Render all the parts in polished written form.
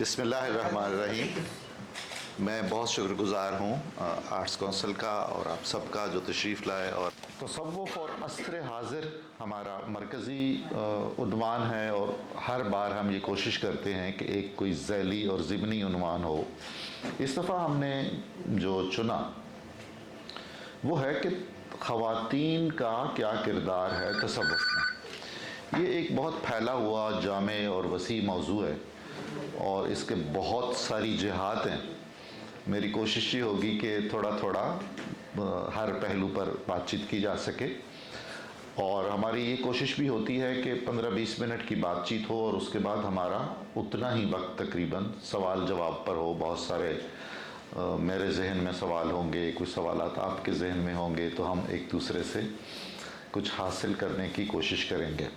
بسم اللہ الرحمن الرحیم۔ میں بہت شکر گزار ہوں آرٹس کونسل کا اور آپ سب کا جو تشریف لائے۔ اور تصوف اور عصر حاضر ہمارا مرکزی عنوان ہے، اور ہر بار ہم یہ کوشش کرتے ہیں کہ ایک کوئی ذیلی اور ضمنی عنوان ہو۔ اس دفعہ ہم نے جو چنا وہ ہے کہ خواتین کا کیا کردار ہے تصوف میں۔ یہ ایک بہت پھیلا ہوا جامع اور وسیع موضوع ہے، اور اس کے بہت ساری جہات ہیں۔ میری کوشش یہ ہوگی کہ تھوڑا تھوڑا ہر پہلو پر بات چیت کی جا سکے، اور ہماری یہ کوشش بھی ہوتی ہے کہ 15-20 منٹ کی بات چیت ہو، اور اس کے بعد ہمارا اتنا ہی وقت تقریباً سوال جواب پر ہو۔ بہت سارے میرے ذہن میں سوال ہوں گے، کچھ سوالات آپ کے ذہن میں ہوں گے، تو ہم ایک دوسرے سے کچھ حاصل کرنے کی کوشش کریں گے۔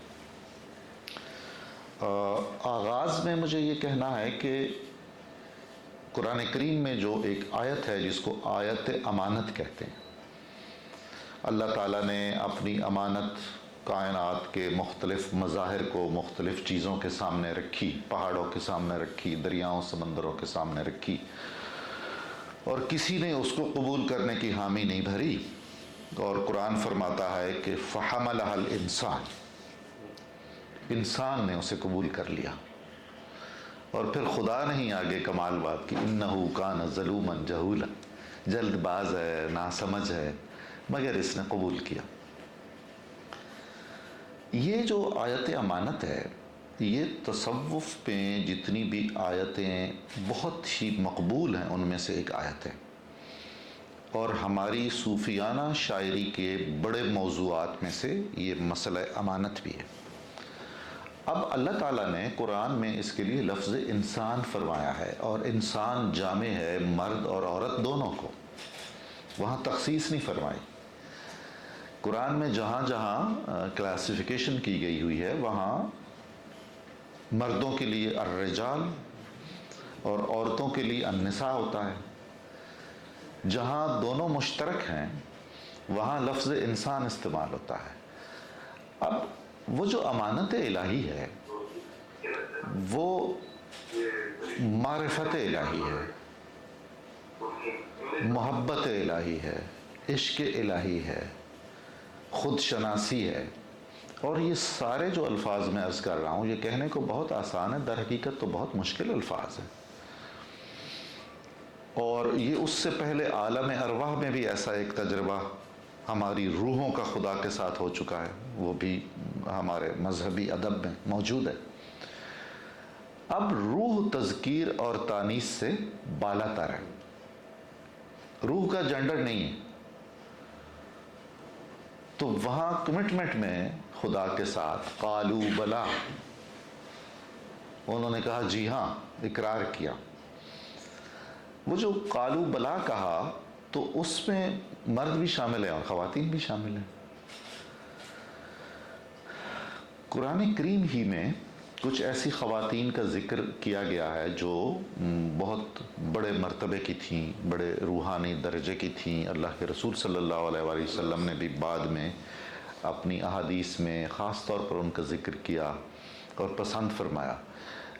آغاز میں مجھے یہ کہنا ہے کہ قرآن کریم میں جو ایک آیت ہے جس کو آیت امانت کہتے ہیں، اللہ تعالیٰ نے اپنی امانت کائنات کے مختلف مظاہر کو مختلف چیزوں کے سامنے رکھی، پہاڑوں کے سامنے رکھی، دریاؤں سمندروں کے سامنے رکھی، اور کسی نے اس کو قبول کرنے کی حامی نہیں بھری۔ اور قرآن فرماتا ہے کہ فَحَمَلَهَا الْإِنسَانُ، انسان نے اسے قبول کر لیا۔ اور پھر خدا نہیں آگے کمال بات کی، انہو کان ظلوما جہولا، جلد باز ہے، ناسمجھ ہے، مگر اس نے قبول کیا۔ یہ جو آیت امانت ہے، یہ تصوف میں جتنی بھی آیتیں بہت ہی مقبول ہیں ان میں سے ایک آیت ہے، اور ہماری صوفیانہ شاعری کے بڑے موضوعات میں سے یہ مسئلہ امانت بھی ہے۔ اب اللہ تعالیٰ نے قرآن میں اس کے لیے لفظ انسان فرمایا ہے، اور انسان جامع ہے مرد اور عورت دونوں کو، وہاں تخصیص نہیں فرمائی۔ قرآن میں جہاں جہاں کلاسیفیکیشن کی گئی ہوئی ہے، وہاں مردوں کے لیے الرجال اور عورتوں کے لیے النساء ہوتا ہے۔ جہاں دونوں مشترک ہیں وہاں لفظ انسان استعمال ہوتا ہے۔ اب وہ جو امانت الہی ہے وہ معرفت الہی ہے، محبت الہی ہے، عشق الہی ہے، خود شناسی ہے، اور یہ سارے جو الفاظ میں عرض کر رہا ہوں یہ کہنے کو بہت آسان ہے، در حقیقت تو بہت مشکل الفاظ ہیں۔ اور یہ اس سے پہلے عالم ارواح میں بھی ایسا ایک تجربہ ہماری روحوں کا خدا کے ساتھ ہو چکا ہے، وہ بھی ہمارے مذہبی ادب میں موجود ہے۔ اب روح تذکیر اور تانیث سے بالا تر ہے، روح کا جنڈر نہیں ہے، تو وہاں کمٹمنٹ میں خدا کے ساتھ قالو بلا، انہوں نے کہا جی ہاں، اقرار کیا۔ وہ جو قالو بلا کہا تو اس میں مرد بھی شامل ہیں اور خواتین بھی شامل ہیں۔ قرآن کریم ہی میں کچھ ایسی خواتین کا ذکر کیا گیا ہے جو بہت بڑے مرتبے کی تھیں، بڑے روحانی درجے کی تھیں۔ اللہ کے رسول صلی اللہ علیہ وآلہ وسلم نے بھی بعد میں اپنی احادیث میں خاص طور پر ان کا ذکر کیا اور پسند فرمایا۔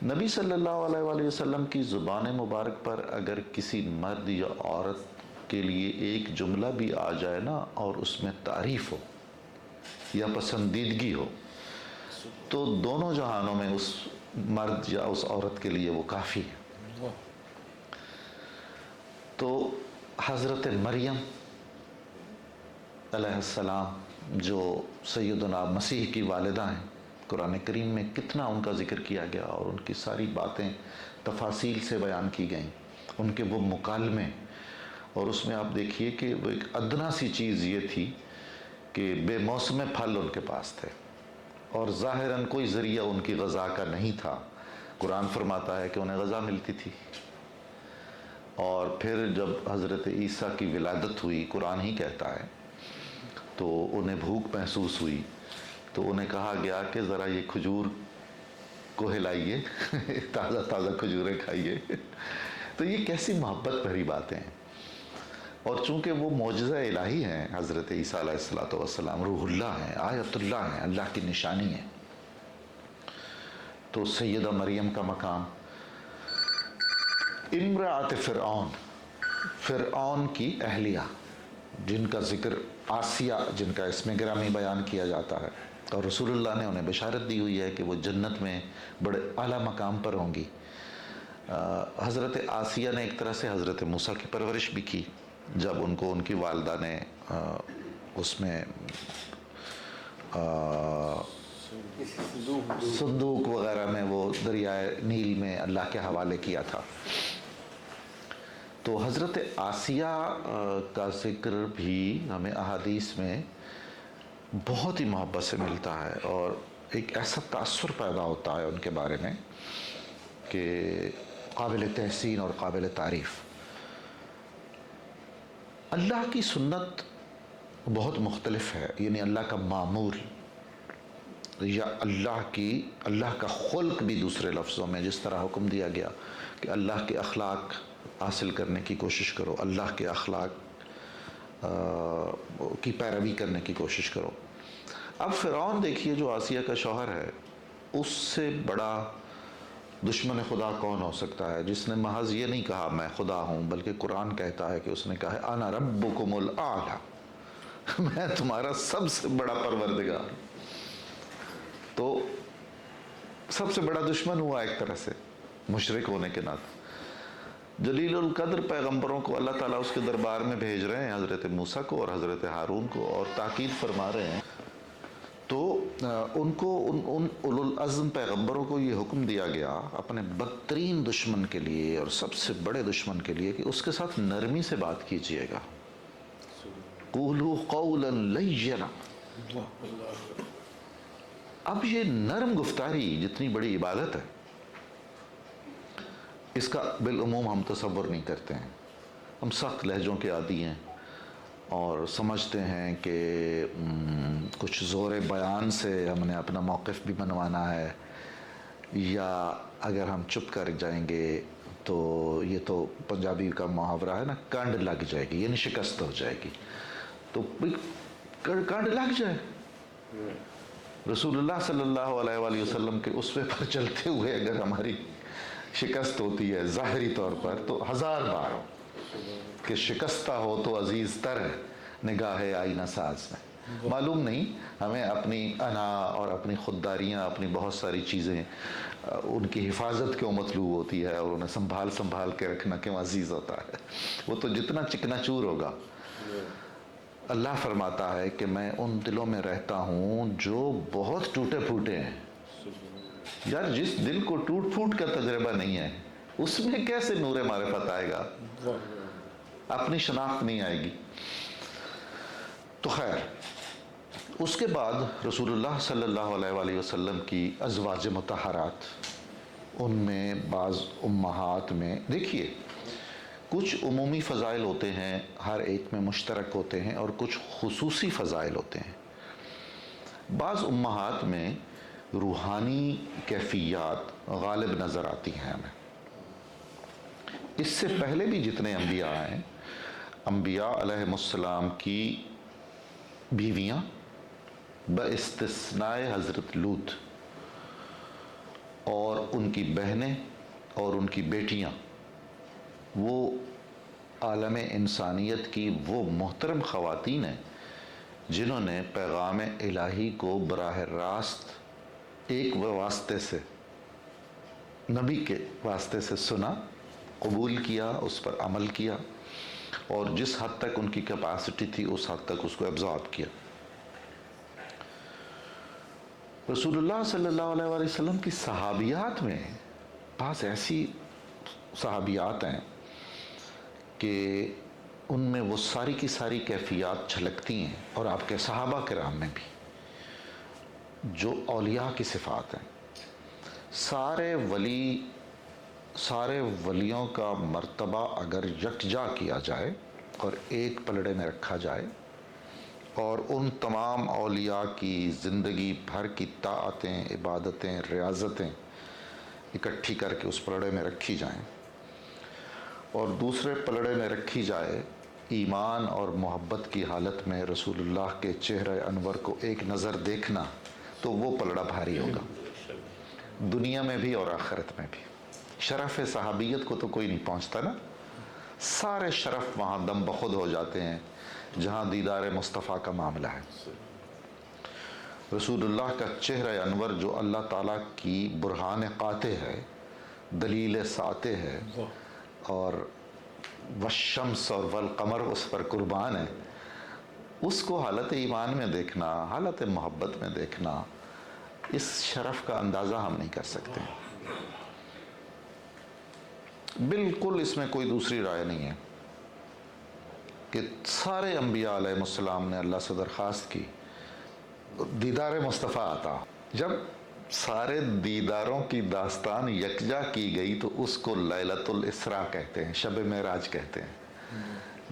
نبی صلی اللہ علیہ وآلہ وسلم کی زبان مبارک پر اگر کسی مرد یا عورت کے لیے ایک جملہ بھی آ جائے نا، اور اس میں تعریف ہو یا پسندیدگی ہو، تو دونوں جہانوں میں اس مرد یا اس عورت کے لیے وہ کافی ہے۔ تو حضرت مریم علیہ السلام جو سیدنا مسیح کی والدہ ہیں، قرآن کریم میں کتنا ان کا ذکر کیا گیا، اور ان کی ساری باتیں تفاصیل سے بیان کی گئیں، ان کے وہ مکالمے۔ اور اس میں آپ دیکھیے کہ وہ ایک ادنا سی چیز یہ تھی کہ بے موسم پھل ان کے پاس تھے، اور ظاہراً کوئی ذریعہ ان کی غذا کا نہیں تھا۔ قرآن فرماتا ہے کہ انہیں غذا ملتی تھی، اور پھر جب حضرت عیسیٰ کی ولادت ہوئی، قرآن ہی کہتا ہے، تو انہیں بھوک محسوس ہوئی، تو انہیں کہا گیا کہ ذرا یہ کھجور کو ہلائیے، تازہ تازہ کھجوریں کھائیے۔ تو یہ کیسی محبت بھری باتیں ہیں، اور چونکہ وہ معجزہ الہی ہیں، حضرت عیسیٰ علیہ السلام روح اللہ ہیں، آیت اللہ ہیں، اللہ کی نشانی ہیں، تو سیدہ مریم کا مقام امرأت فرعون، فرعون کی اہلیہ جن کا ذکر آسیہ جن کا اسم گرامی بیان کیا جاتا ہے، اور رسول اللہ نے انہیں بشارت دی ہوئی ہے کہ وہ جنت میں بڑے اعلیٰ مقام پر ہوں گی۔ حضرت آسیہ نے ایک طرح سے حضرت موسیٰ کی پرورش بھی کی، جب ان کو ان کی والدہ نے اس میں صندوق وغیرہ میں وہ دریائے نیل میں اللہ کے حوالے کیا تھا۔ تو حضرت آسیہ کا ذکر بھی ہمیں احادیث میں بہت ہی محبت سے ملتا ہے، اور ایک ایسا تأثر پیدا ہوتا ہے ان کے بارے میں کہ قابل تحسین اور قابل تعریف۔ اللہ کی سنت بہت مختلف ہے، یعنی اللہ کا معمول یا اللہ کا خلق بھی دوسرے لفظوں میں جس طرح حکم دیا گیا کہ اللہ کے اخلاق حاصل کرنے کی کوشش کرو، اللہ کے اخلاق کی پیروی کرنے کی کوشش کرو۔ اب فرعون دیکھیے جو آسیہ کا شوہر ہے، اس سے بڑا دشمن خدا کون ہو سکتا ہے، جس نے محض یہ نہیں کہا میں خدا ہوں، بلکہ قرآن کہتا ہے کہ اس نے کہا ہے انا ربکم الاعلی، میں تمہارا سب سے بڑا پروردگار۔ تو سب سے بڑا دشمن ہوا ایک طرح سے مشرک ہونے کے ناطے۔ جلیل القدر پیغمبروں کو اللہ تعالیٰ اس کے دربار میں بھیج رہے ہیں، حضرت موسیٰ کو اور حضرت ہارون کو، اور تاکید فرما رہے ہیں۔ تو ان کو ان اولو العزم پیغمبروں کو یہ حکم دیا گیا اپنے بدترین دشمن کے لیے اور سب سے بڑے دشمن کے لیے کہ اس کے ساتھ نرمی سے بات کیجئے گا۔ قولوا قولا لینا۔ اب یہ نرم گفتاری جتنی بڑی عبادت ہے، اس کا بالعموم ہم تصور نہیں کرتے ہیں۔ ہم سخت لہجوں کے عادی ہیں اور سمجھتے ہیں کہ کچھ زور بیان سے ہم نے اپنا موقف بھی منوانا ہے، یا اگر ہم چپ کر جائیں گے تو یہ تو پنجابی کا محاورہ ہے نا، کانڈ لگ جائے گی، یعنی شکست ہو جائے گی۔ تو کانڈ لگ جائے، رسول اللہ صلی اللہ علیہ وآلہ وسلم کے اسوے پر چلتے ہوئے اگر ہماری شکست ہوتی ہے ظاہری طور پر، تو ہزار بار ہو کہ شکستہ ہو تو عزیز تر ہے نگاہ آئینہ ساز میں۔ معلوم نہیں ہمیں اپنی انا اور اپنی خودداریاں، اپنی بہت ساری چیزیں ان کی حفاظت کیوں مطلوب ہوتی ہے اور انہیں سنبھال کے رکھنا کیوں عزیز ہوتا ہے۔ وہ تو جتنا چکنا چور ہوگا، اللہ فرماتا ہے کہ میں ان دلوں میں رہتا ہوں جو بہت ٹوٹے پھوٹے ہیں۔ یار جس دل کو ٹوٹ پھوٹ کا تجربہ نہیں ہے، اس میں کیسے نور معرفت آئے گا؟ اپنی شناخت نہیں آئے گی۔ تو خیر، اس کے بعد رسول اللہ صلی اللہ علیہ وآلہ وسلم کی ازواج مطہرات، ان میں بعض امہات میں دیکھیے کچھ عمومی فضائل ہوتے ہیں، ہر ایک میں مشترک ہوتے ہیں، اور کچھ خصوصی فضائل ہوتے ہیں۔ بعض امہات میں روحانی کیفیات غالب نظر آتی ہیں ہمیں۔ اس سے پہلے بھی جتنے انبیاء ہیں، انبیاء علیہ السلام کی بیویاں باستثناء حضرت لوط اور ان کی بہنیں اور ان کی بیٹیاں، وہ عالم انسانیت کی وہ محترم خواتین ہیں جنہوں نے پیغام الہی کو براہ راست ایک واسطے سے، نبی کے واسطے سے سنا، قبول کیا، اس پر عمل کیا، اور جس حد تک ان کی کیپیسٹی تھی اس حد تک اس کو ایبزارب کیا۔ رسول اللہ صلی اللہ علیہ وآلہ وسلم کی صحابیات میں بعض ایسی صحابیات ہیں کہ ان میں وہ ساری کی ساری کیفیات جھلکتی ہیں، اور آپ کے صحابہ کرام میں بھی جو اولیاء کی صفات ہیں۔ سارے ولیوں کا مرتبہ اگر یکجا کیا جائے اور ایک پلڑے میں رکھا جائے، اور ان تمام اولیاء کی زندگی بھر کی طاعتیں، عبادتیں، ریاضتیں اکٹھی کر کے اس پلڑے میں رکھی جائیں، اور دوسرے پلڑے میں رکھی جائے ایمان اور محبت کی حالت میں رسول اللہ کے چہرہ انور کو ایک نظر دیکھنا، تو وہ پلڑا بھاری ہوگا، دنیا میں بھی اور آخرت میں بھی۔ شرف صحابیت کو تو کوئی نہیں پہنچتا نا. سارے شرف وہاں دم بخود ہو جاتے ہیں جہاں دیدار مصطفیٰ کا معاملہ ہے. رسول اللہ کا چہرہ انور جو اللہ تعالیٰ کی برہان قاطع ہے، دلیل ساطع ہے، اور والشمس اور والقمر اس پر قربان ہے، اس کو حالت ایمان میں دیکھنا، حالت محبت میں دیکھنا، اس شرف کا اندازہ ہم نہیں کر سکتے. بالکل اس میں کوئی دوسری رائے نہیں ہے کہ سارے انبیاء علیہ السلام نے اللہ سے درخواست کی دیدار مصطفیٰ عطا. جب سارے دیداروں کی داستان یکجا کی گئی تو اس کو لیلۃ الاسراء کہتے ہیں، شب معراج کہتے ہیں،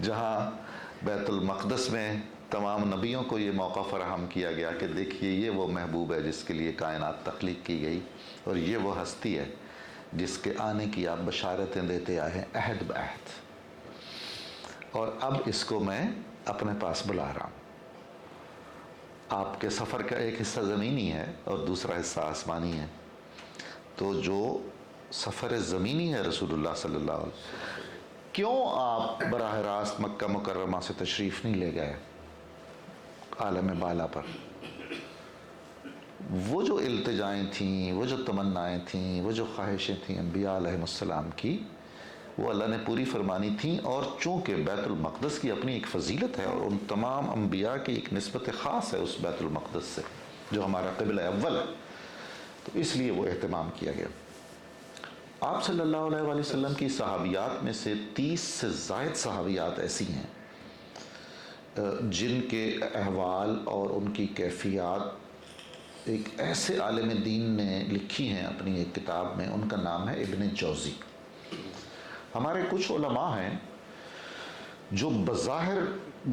جہاں بیت المقدس میں تمام نبیوں کو یہ موقع فراہم کیا گیا کہ دیکھیے یہ وہ محبوب ہے جس کے لیے کائنات تخلیق کی گئی، اور یہ وہ ہستی ہے جس کے آنے کی آپ بشارتیں دیتے آئے ہیں عہد بعہد، اور اب اس کو میں اپنے پاس بلا رہا ہوں. آپ کے سفر کا ایک حصہ زمینی ہے اور دوسرا حصہ آسمانی ہے. تو جو سفر زمینی ہے رسول اللہ صلی اللہ علیہ وسلم، کیوں آپ براہ راست مکہ مکرمہ سے تشریف نہیں لے گئے عالم بالا پر؟ وہ جو التجائیں تھیں، وہ جو تمنائیں تھیں، وہ جو خواہشیں تھیں انبیاء علیہ السلام کی، وہ اللہ نے پوری فرمانی تھیں. اور چونکہ بیت المقدس کی اپنی ایک فضیلت ہے اور ان تمام انبیاء کی ایک نسبت خاص ہے اس بیت المقدس سے جو ہمارا قبلہ اول ہے، تو اس لیے وہ اہتمام کیا گیا. آپ صلی اللہ علیہ وآلہ وسلم کی صحابیات میں سے 30 سے زائد صحابیات ایسی ہیں جن کے احوال اور ان کی کیفیات ایک ایسے عالم دین نے لکھی ہیں اپنی ایک کتاب میں. ان کا نام ہے ابن جوزی. ہمارے کچھ علماء ہیں جو بظاہر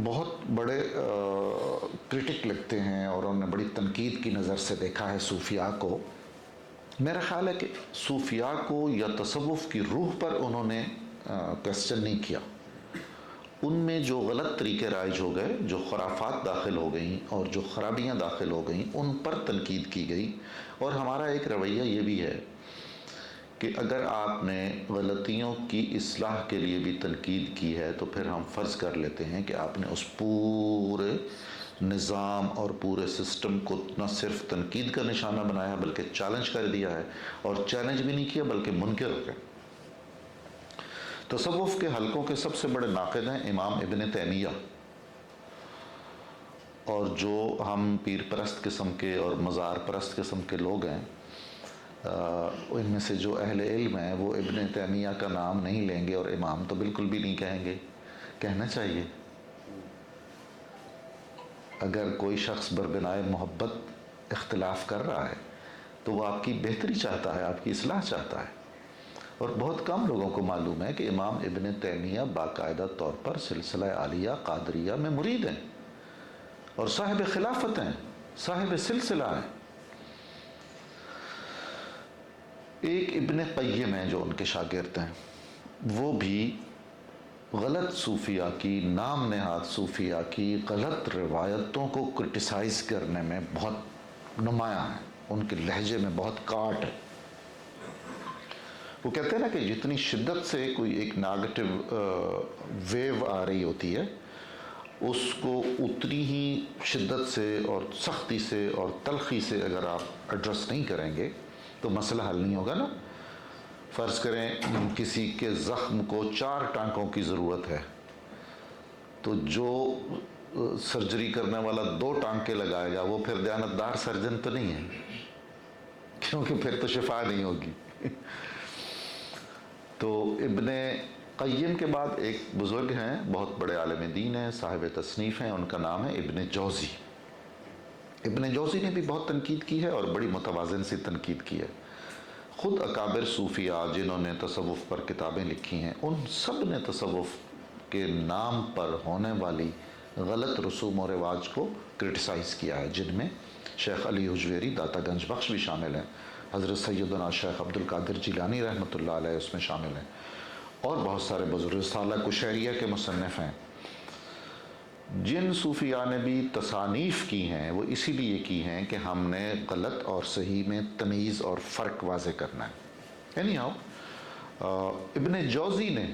بہت بڑے کرٹک لگتے ہیں اور انہوں نے بڑی تنقید کی نظر سے دیکھا ہے صوفیاء کو. میرا خیال ہے کہ صوفیاء کو یا تصوف کی روح پر انہوں نے کوسچن نہیں کیا. ان میں جو غلط طریقے رائج ہو گئے، جو خرافات داخل ہو گئیں اور جو خرابیاں داخل ہو گئیں، ان پر تنقید کی گئی. اور ہمارا ایک رویہ یہ بھی ہے کہ اگر آپ نے غلطیوں کی اصلاح کے لیے بھی تنقید کی ہے تو پھر ہم فرض کر لیتے ہیں کہ آپ نے اس پورے نظام اور پورے سسٹم کو نہ صرف تنقید کا نشانہ بنایا بلکہ چیلنج کر دیا ہے، اور چیلنج بھی نہیں کیا بلکہ منکر ہو گئے. تصوف کے حلقوں کے سب سے بڑے ناقد ہیں امام ابن تیمیہ، اور جو ہم پیر پرست قسم کے اور مزار پرست قسم کے لوگ ہیں، ان میں سے جو اہل علم ہیں وہ ابن تیمیہ کا نام نہیں لیں گے اور امام تو بالکل بھی نہیں کہیں گے. کہنا چاہیے. اگر کوئی شخص بربنائے محبت اختلاف کر رہا ہے تو وہ آپ کی بہتری چاہتا ہے، آپ کی اصلاح چاہتا ہے. اور بہت کم لوگوں کو معلوم ہے کہ امام ابن تیمیہ باقاعدہ طور پر سلسلہ عالیہ قادریہ میں مرید ہیں اور صاحب خلافت ہیں، صاحب سلسلہ ہیں. ایک ابن قیم ہیں جو ان کے شاگرد ہیں، وہ بھی غلط صوفیہ کی، نام نہاد صوفیہ کی غلط روایتوں کو کرٹیسائز کرنے میں بہت نمایاں ہیں. ان کے لہجے میں بہت کاٹ ہے. وہ کہتے ہیں نا کہ جتنی شدت سے کوئی ایک نیگیٹو ویو آ رہی ہوتی ہے، اس کو اتنی ہی شدت سے اور سختی سے اور تلخی سے اگر آپ ایڈریس نہیں کریں گے تو مسئلہ حل نہیں ہوگا نا. فرض کریں کسی کے زخم کو 4 ٹانکوں کی ضرورت ہے، تو جو سرجری کرنے والا 2 ٹانکے لگائے گا وہ پھر دیانتدار سرجن تو نہیں ہے، کیونکہ پھر تو شفا نہیں ہوگی. تو ابن قیم کے بعد ایک بزرگ ہیں، بہت بڑے عالم دین ہیں، صاحب تصنیف ہیں، ان کا نام ہے ابن جوزی. ابن جوزی نے بھی بہت تنقید کی ہے اور بڑی متوازن سی تنقید کی ہے. خود اکابر صوفیاء جنہوں نے تصوف پر کتابیں لکھی ہیں، ان سب نے تصوف کے نام پر ہونے والی غلط رسوم و رواج کو کرٹیسائز کیا ہے، جن میں شیخ علی حجویری داتا گنج بخش بھی شامل ہیں، حضرت سیدنا شیخ عبد القادر جیلانی رحمۃ اللہ علیہ اس میں شامل ہیں، اور بہت سارے بزرگ. رسالہ کشیریہ کے مصنف ہیں. جن صوفیاء نے بھی تصانیف کی ہیں وہ اسی لیے کی ہیں کہ ہم نے غلط اور صحیح میں تمیز اور فرق واضح کرنا ہے. اینی ہاؤ ابن جوزی نے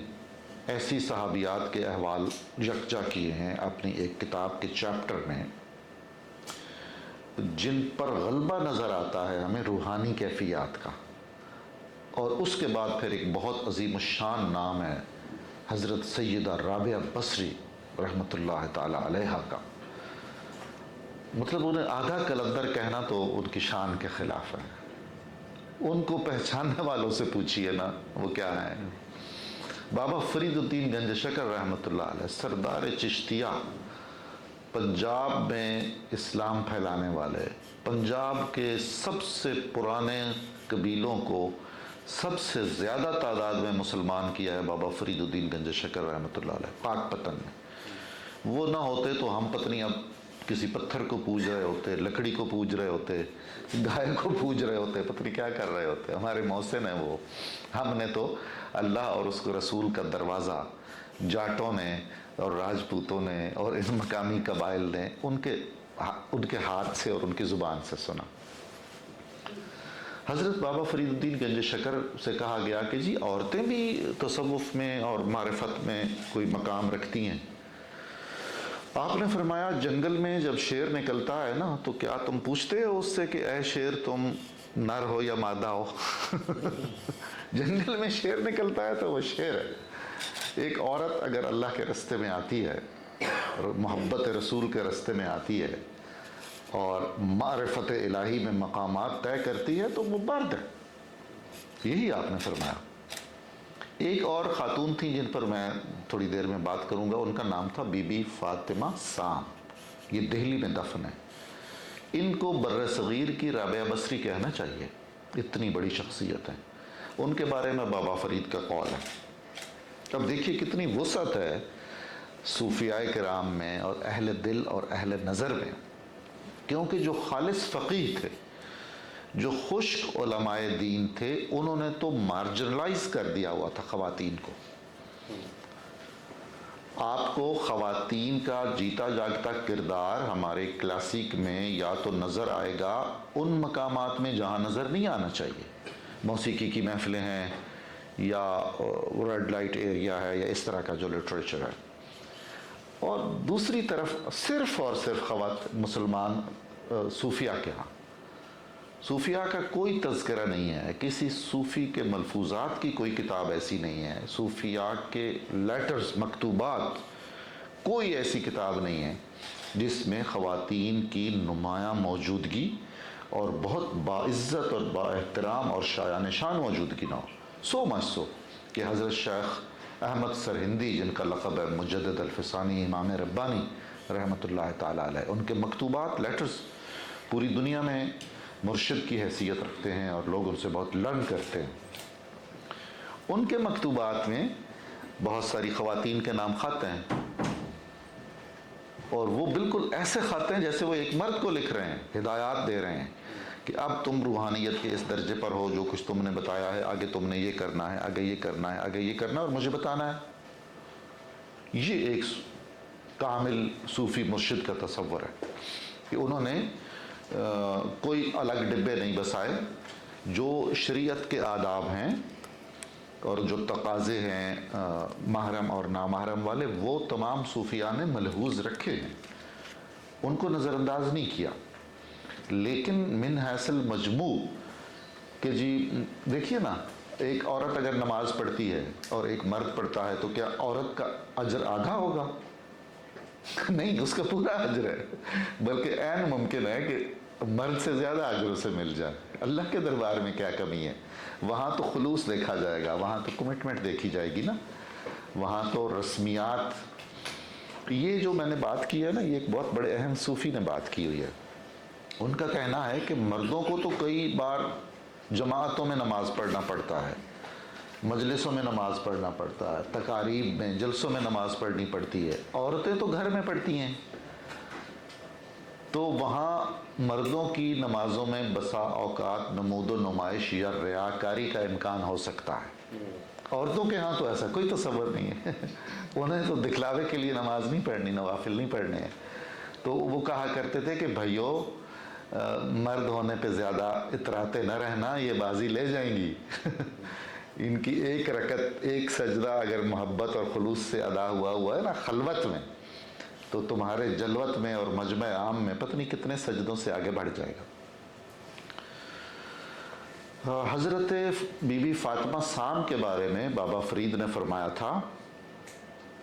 ایسی صحابیات کے احوال یکجا کیے ہیں اپنی ایک کتاب کے چیپٹر میں، جن پر غلبہ نظر آتا ہے ہمیں روحانی کیفیات کا، اور اس کے بعد پھر ایک بہت عظیم الشان نام ہے حضرت سیدہ رابعہ بصری رحمۃ اللہ تعالی علیہا کا۔ مطلب انہیں آدھا کلندر کہنا تو ان کی شان کے خلاف ہے، ان کو پہچاننے والوں سے پوچھئے نا وہ کیا ہے۔ بابا فرید الدین گنج شکر رحمۃ اللہ علیہ، سردار چشتیہ، پنجاب میں اسلام پھیلانے والے، پنجاب کے سب سے پرانے قبیلوں کو سب سے زیادہ تعداد میں مسلمان کیا ہے بابا فرید الدین گنج شکر رحمۃ اللہ علیہ پاک پتن میں۔ وہ نہ ہوتے تو ہم پتہ نہیں اب کسی پتھر کو پوج رہے ہوتے، لکڑی کو پوج رہے ہوتے، گائے کو پوج رہے ہوتے، پتہ نہیں کیا کر رہے ہوتے۔ ہمارے محسن ہیں وہ، ہم نے تو اللہ اور اس کو رسول کا دروازہ جاٹوں نے اور راجپوتوں نے اور ان مقامی قبائل نے ان کے ہاتھ سے اور ان کی زبان سے سنا۔ حضرت بابا فرید الدین گنج شکر سے کہا گیا کہ جی عورتیں بھی تصوف میں اور معرفت میں کوئی مقام رکھتی ہیں۔ آپ نے فرمایا جنگل میں جب شیر نکلتا ہے نا تو کیا تم پوچھتے ہو اس سے کہ اے شیر تم نر ہو یا مادہ ہو؟ جنگل میں شیر نکلتا ہے تو وہ شیر ہے۔ ایک عورت اگر اللہ کے رستے میں آتی ہے اور محبت رسول کے رستے میں آتی ہے اور معرفت الہی میں مقامات طے کرتی ہے تو وہ مرد ہے، یہی آپ نے فرمایا۔ ایک اور خاتون تھی جن پر میں تھوڑی دیر میں بات کروں گا، ان کا نام تھا بی بی فاطمہ سام، یہ دہلی میں دفن ہے۔ ان کو بر صغیر کی رابعہ بصری کہنا چاہیے، اتنی بڑی شخصیت ہے۔ ان کے بارے میں بابا فرید کا قول ہے۔ اب دیکھیے کتنی وسعت ہے صوفیاء کرام میں اور اہل دل اور اہل نظر میں، کیونکہ جو خالص فقیہ تھے، جو خشک علماء دین تھے، انہوں نے تو مارجنلائز کر دیا ہوا تھا خواتین کو۔ آپ کو خواتین کا جیتا جاگتا کردار ہمارے کلاسیک میں یا تو نظر آئے گا ان مقامات میں جہاں نظر نہیں آنا چاہیے، موسیقی کی محفلیں ہیں یا ریڈ لائٹ ایریا ہے یا اس طرح کا جو لٹریچر ہے، اور دوسری طرف صرف اور صرف مسلمان صوفیاء کے ہاں صوفیاء کا کوئی تذکرہ نہیں ہے، کسی صوفی کے ملفوظات کی کوئی کتاب ایسی نہیں ہے، صوفیاء کے لیٹرز مکتوبات کوئی ایسی کتاب نہیں ہے جس میں خواتین کی نمایاں موجودگی اور بہت باعزت اور با احترام اور شایان شان موجودگی نہ ہو۔ سو مچ سو کہ حضرت شیخ احمد سرہندی، جن کا لقب ہے مجدد الفسانی امام ربانی رحمۃ اللہ تعالی علیہ، ان کے مکتوبات لیٹرز پوری دنیا میں مرشد کی حیثیت رکھتے ہیں اور لوگ ان سے بہت لرن کرتے ہیں۔ ان کے مکتوبات میں بہت ساری خواتین کے نام خط ہیں، اور وہ بالکل ایسے خط ہیں جیسے وہ ایک مرد کو لکھ رہے ہیں، ہدایات دے رہے ہیں کہ اب تم روحانیت کے اس درجے پر ہو، جو کچھ تم نے بتایا ہے آگے تم نے یہ کرنا ہے، آگے یہ کرنا ہے، آگے یہ کرنا ہے اور مجھے بتانا ہے۔ یہ ایک کامل صوفی مرشد کا تصور ہے کہ انہوں نے کوئی الگ ڈبے نہیں بسائے، جو شریعت کے آداب ہیں اور جو تقاضے ہیں محرم اور نامحرم والے، وہ تمام صوفیاء نے ملحوظ رکھے ہیں، ان کو نظر انداز نہیں کیا۔ لیکن من حیث المجموع کہ جی دیکھیے نا، ایک عورت اگر نماز پڑھتی ہے اور ایک مرد پڑھتا ہے تو کیا عورت کا اجر آدھا ہوگا؟ نہیں، اس کا پورا اجر ہے، بلکہ عین ممکن ہے کہ مرد سے زیادہ اجر اسے مل جائے۔ اللہ کے دربار میں کیا کمی ہے؟ وہاں تو خلوص دیکھا جائے گا، وہاں تو کمٹمنٹ دیکھی جائے گی نا، وہاں تو رسمیات۔ یہ جو میں نے بات کی ہے نا، یہ ایک بہت بڑے اہم صوفی نے بات کی ہوئی ہے۔ ان کا کہنا ہے کہ مردوں کو تو کئی بار جماعتوں میں نماز پڑھنا پڑتا ہے، مجلسوں میں نماز پڑھنا پڑتا ہے، تقاریب میں جلسوں میں نماز پڑھنی پڑتی ہے، عورتیں تو گھر میں پڑھتی ہیں، تو وہاں مردوں کی نمازوں میں بسا اوقات نمود و نمائش یا ریاکاری کا امکان ہو سکتا ہے۔ عورتوں کے ہاں تو ایسا کوئی تصور نہیں ہے، انہیں تو دکھلاوے کے لیے نماز نہیں پڑھنی، نوافل نہیں پڑھنے ہیں۔ تو وہ کہا کرتے تھے کہ بھائیو، مرد ہونے پہ زیادہ اتراتے نہ رہنا، یہ بازی لے جائیں گی۔ ان کی ایک رکعت ایک سجدہ اگر محبت اور خلوص سے ادا ہوا ہے نا خلوت میں، تو تمہارے جلوت میں اور مجمع عام میں پتہ نہیں کتنے سجدوں سے آگے بڑھ جائے گا۔ حضرت بی بی فاطمہ سام کے بارے میں بابا فرید نے فرمایا تھا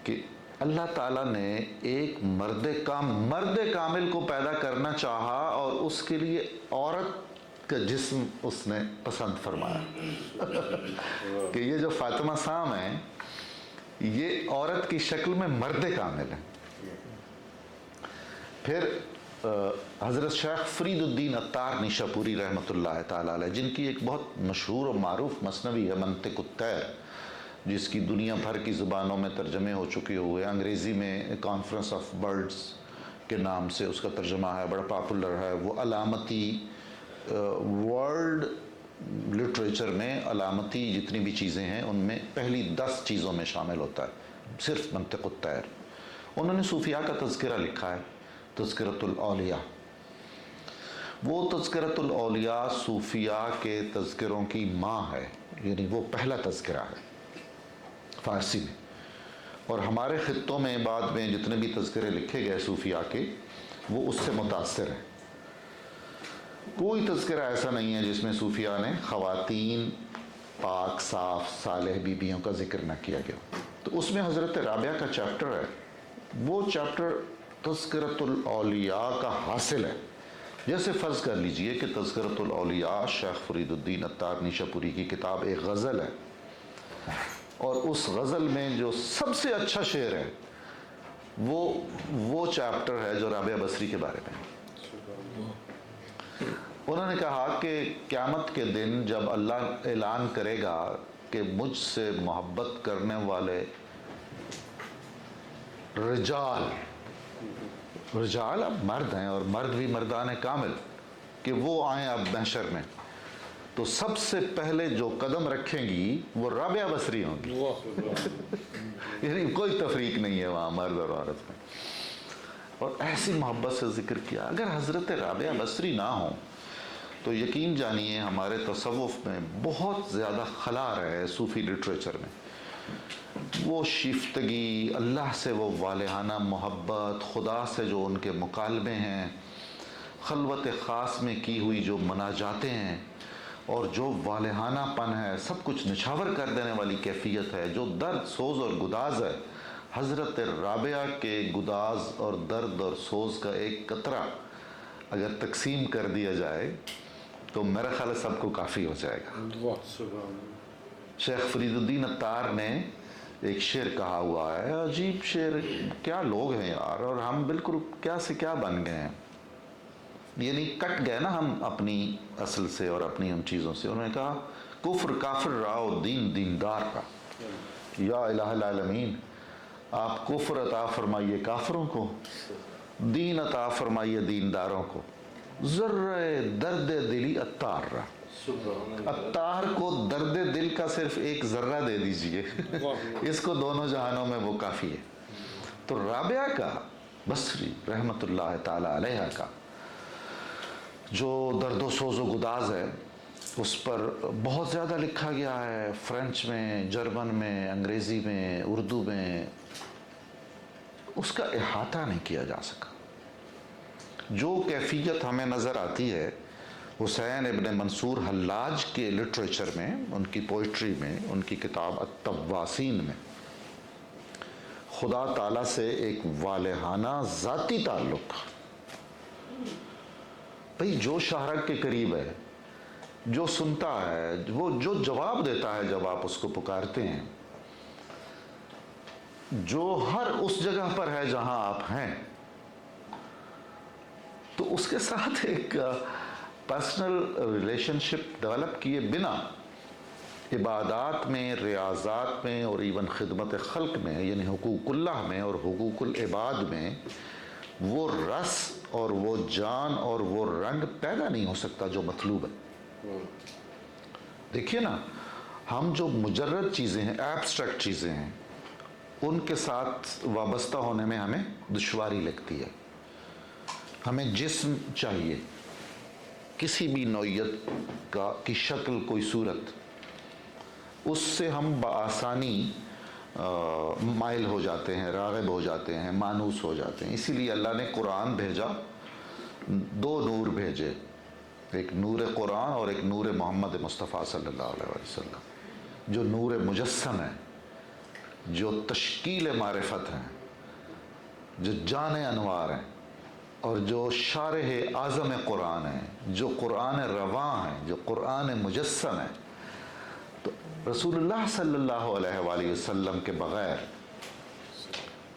کہ اللہ تعالیٰ نے ایک مرد کامل کو پیدا کرنا چاہا اور اس کے لیے عورت کا جسم اس نے پسند فرمایا کہ یہ جو فاطمہ سام ہیں یہ عورت کی شکل میں مرد کامل ہیں۔ پھر حضرت شیخ فرید الدین عطار نیشاپوری رحمۃ اللہ تعالیٰ علیہ، جن کی ایک بہت مشہور و معروف مثنوی ہے منطق الطیر، جس کی دنیا بھر کی زبانوں میں ترجمے ہو چکے ہوئے، انگریزی میں کانفرنس آف برڈز کے نام سے اس کا ترجمہ ہے، بڑا پاپولر ہے۔ وہ علامتی ورلڈ لٹریچر میں علامتی جتنی بھی چیزیں ہیں ان میں پہلی 10 چیزوں میں شامل ہوتا ہے صرف منطق الطیر۔ انہوں نے صوفیاء کا تذکرہ لکھا ہے، تذکرۃ الاولیاء۔ وہ تذکرۃ الاولیاء صوفیاء کے تذکروں کی ماں ہے، یعنی وہ پہلا تذکرہ ہے فارسی میں، اور ہمارے خطوں میں بعد میں جتنے بھی تذکرے لکھے گئے صوفیاء کے وہ اس سے متاثر ہیں۔ کوئی تذکرہ ایسا نہیں ہے جس میں صوفیاء نے خواتین پاک صاف صالح بیویوں کا ذکر نہ کیا گیا۔ تو اس میں حضرت رابعہ کا چیپٹر ہے، وہ چیپٹر تذکرۃ الاولیاء کا حاصل ہے۔ جیسے فرض کر لیجئے کہ تذکرۃ الاولیاء شیخ فرید الدین عطار نیشاپوری کی کتاب ایک غزل ہے، اور اس غزل میں جو سب سے اچھا شعر ہے وہ چیپٹر ہے جو رابعہ بصری کے بارے میں۔ انہوں نے کہا کہ قیامت کے دن جب اللہ اعلان کرے گا کہ مجھ سے محبت کرنے والے رجال اب مرد ہیں، اور مرد بھی مردان کامل، کہ وہ آئیں اب محشر میں، تو سب سے پہلے جو قدم رکھیں گی وہ رابعہ بصری ہوں گی۔ یعنی کوئی تفریق نہیں ہے وہاں مرد اور عورت میں، اور ایسی محبت سے ذکر کیا۔ اگر حضرت رابعہ بصری نہ ہوں تو یقین جانیے ہمارے تصوف میں بہت زیادہ خلا ہے صوفی لٹریچر میں۔ وہ شیفتگی، اللہ سے وہ والہانہ محبت، خدا سے جو ان کے مکالمے ہیں، خلوت خاص میں کی ہوئی جو مناجاتیں ہیں، اور جو والہانہ پن ہے، سب کچھ نچھاور کر دینے والی کیفیت ہے، جو درد سوز اور گداز ہے۔ حضرت رابعہ کے گداز اور درد اور سوز کا ایک قطرہ اگر تقسیم کر دیا جائے تو میرا خیال ہے سب کو کافی ہو جائے گا۔ شیخ فرید الدین عطار نے ایک شعر کہا ہوا ہے، عجیب شعر، کیا لوگ ہیں یار، اور ہم بالکل کیا سے کیا بن گئے ہیں، یعنی کٹ گئے نا ہم اپنی اصل سے اور اپنی ان چیزوں سے۔ انہوں نے کہا کفر کافر راو دین دیندار کا، یا الہ العالمین آپ کفر عطا فرمائیے کافروں کو، دین عطا فرمائیے دینداروں کو۔ ذرہ درد دلی عطار را، عطار کو درد دل کا صرف ایک ذرہ دے دیجئے، اس کو دونوں جہانوں میں وہ کافی ہے۔ تو رابعہ کا بصری رحمت اللہ تعالی علیہ کا جو درد و سوز و گداز ہے اس پر بہت زیادہ لکھا گیا ہے، فرینچ میں، جرمن میں، انگریزی میں، اردو میں، اس کا احاطہ نہیں کیا جا سکا۔ جو کیفیت ہمیں نظر آتی ہے حسین ابن منصور حلاج کے لٹریچر میں، ان کی پوئٹری میں، ان کی کتاب التواسین میں، خدا تعالیٰ سے ایک والہانہ ذاتی تعلق۔ بھئی جو شاہرگ کے قریب ہے، جو سنتا ہے، وہ جو جواب دیتا ہے جب آپ اس کو پکارتے ہیں، جو ہر اس جگہ پر ہے جہاں آپ ہیں، تو اس کے ساتھ ایک پرسنل ریلیشن شپ ڈیولپ کیے بنا عبادات میں، ریاضات میں، اور ایون خدمت خلق میں، یعنی حقوق اللہ میں اور حقوق العباد میں وہ رس اور وہ جان اور وہ رنگ پیدا نہیں ہو سکتا جو مطلوب ہے۔ دیکھیے نا، ہم جو مجرد چیزیں ہیں، ایبسٹریکٹ چیزیں ہیں، ان کے ساتھ وابستہ ہونے میں ہمیں دشواری لگتی ہے۔ ہمیں جسم چاہیے، کسی بھی نوعیت کی شکل، کوئی صورت۔ اس سے ہم بآسانی مائل ہو جاتے ہیں، راغب ہو جاتے ہیں، مانوس ہو جاتے ہیں۔ اسی لیے اللہ نے قرآن بھیجا، دو نور بھیجے، ایک نور قرآن اور ایک نور محمد مصطفیٰ صلی اللہ علیہ وسلم، جو نور مجسم ہے، جو تشکیل معرفت ہیں، جو جان انوار ہیں، اور جو شارح اعظم قرآن ہیں، جو قرآن رواں ہیں، جو قرآن مجسم ہے۔ تو رسول اللہ صلی اللہ علیہ وآلہ وسلم کے بغیر،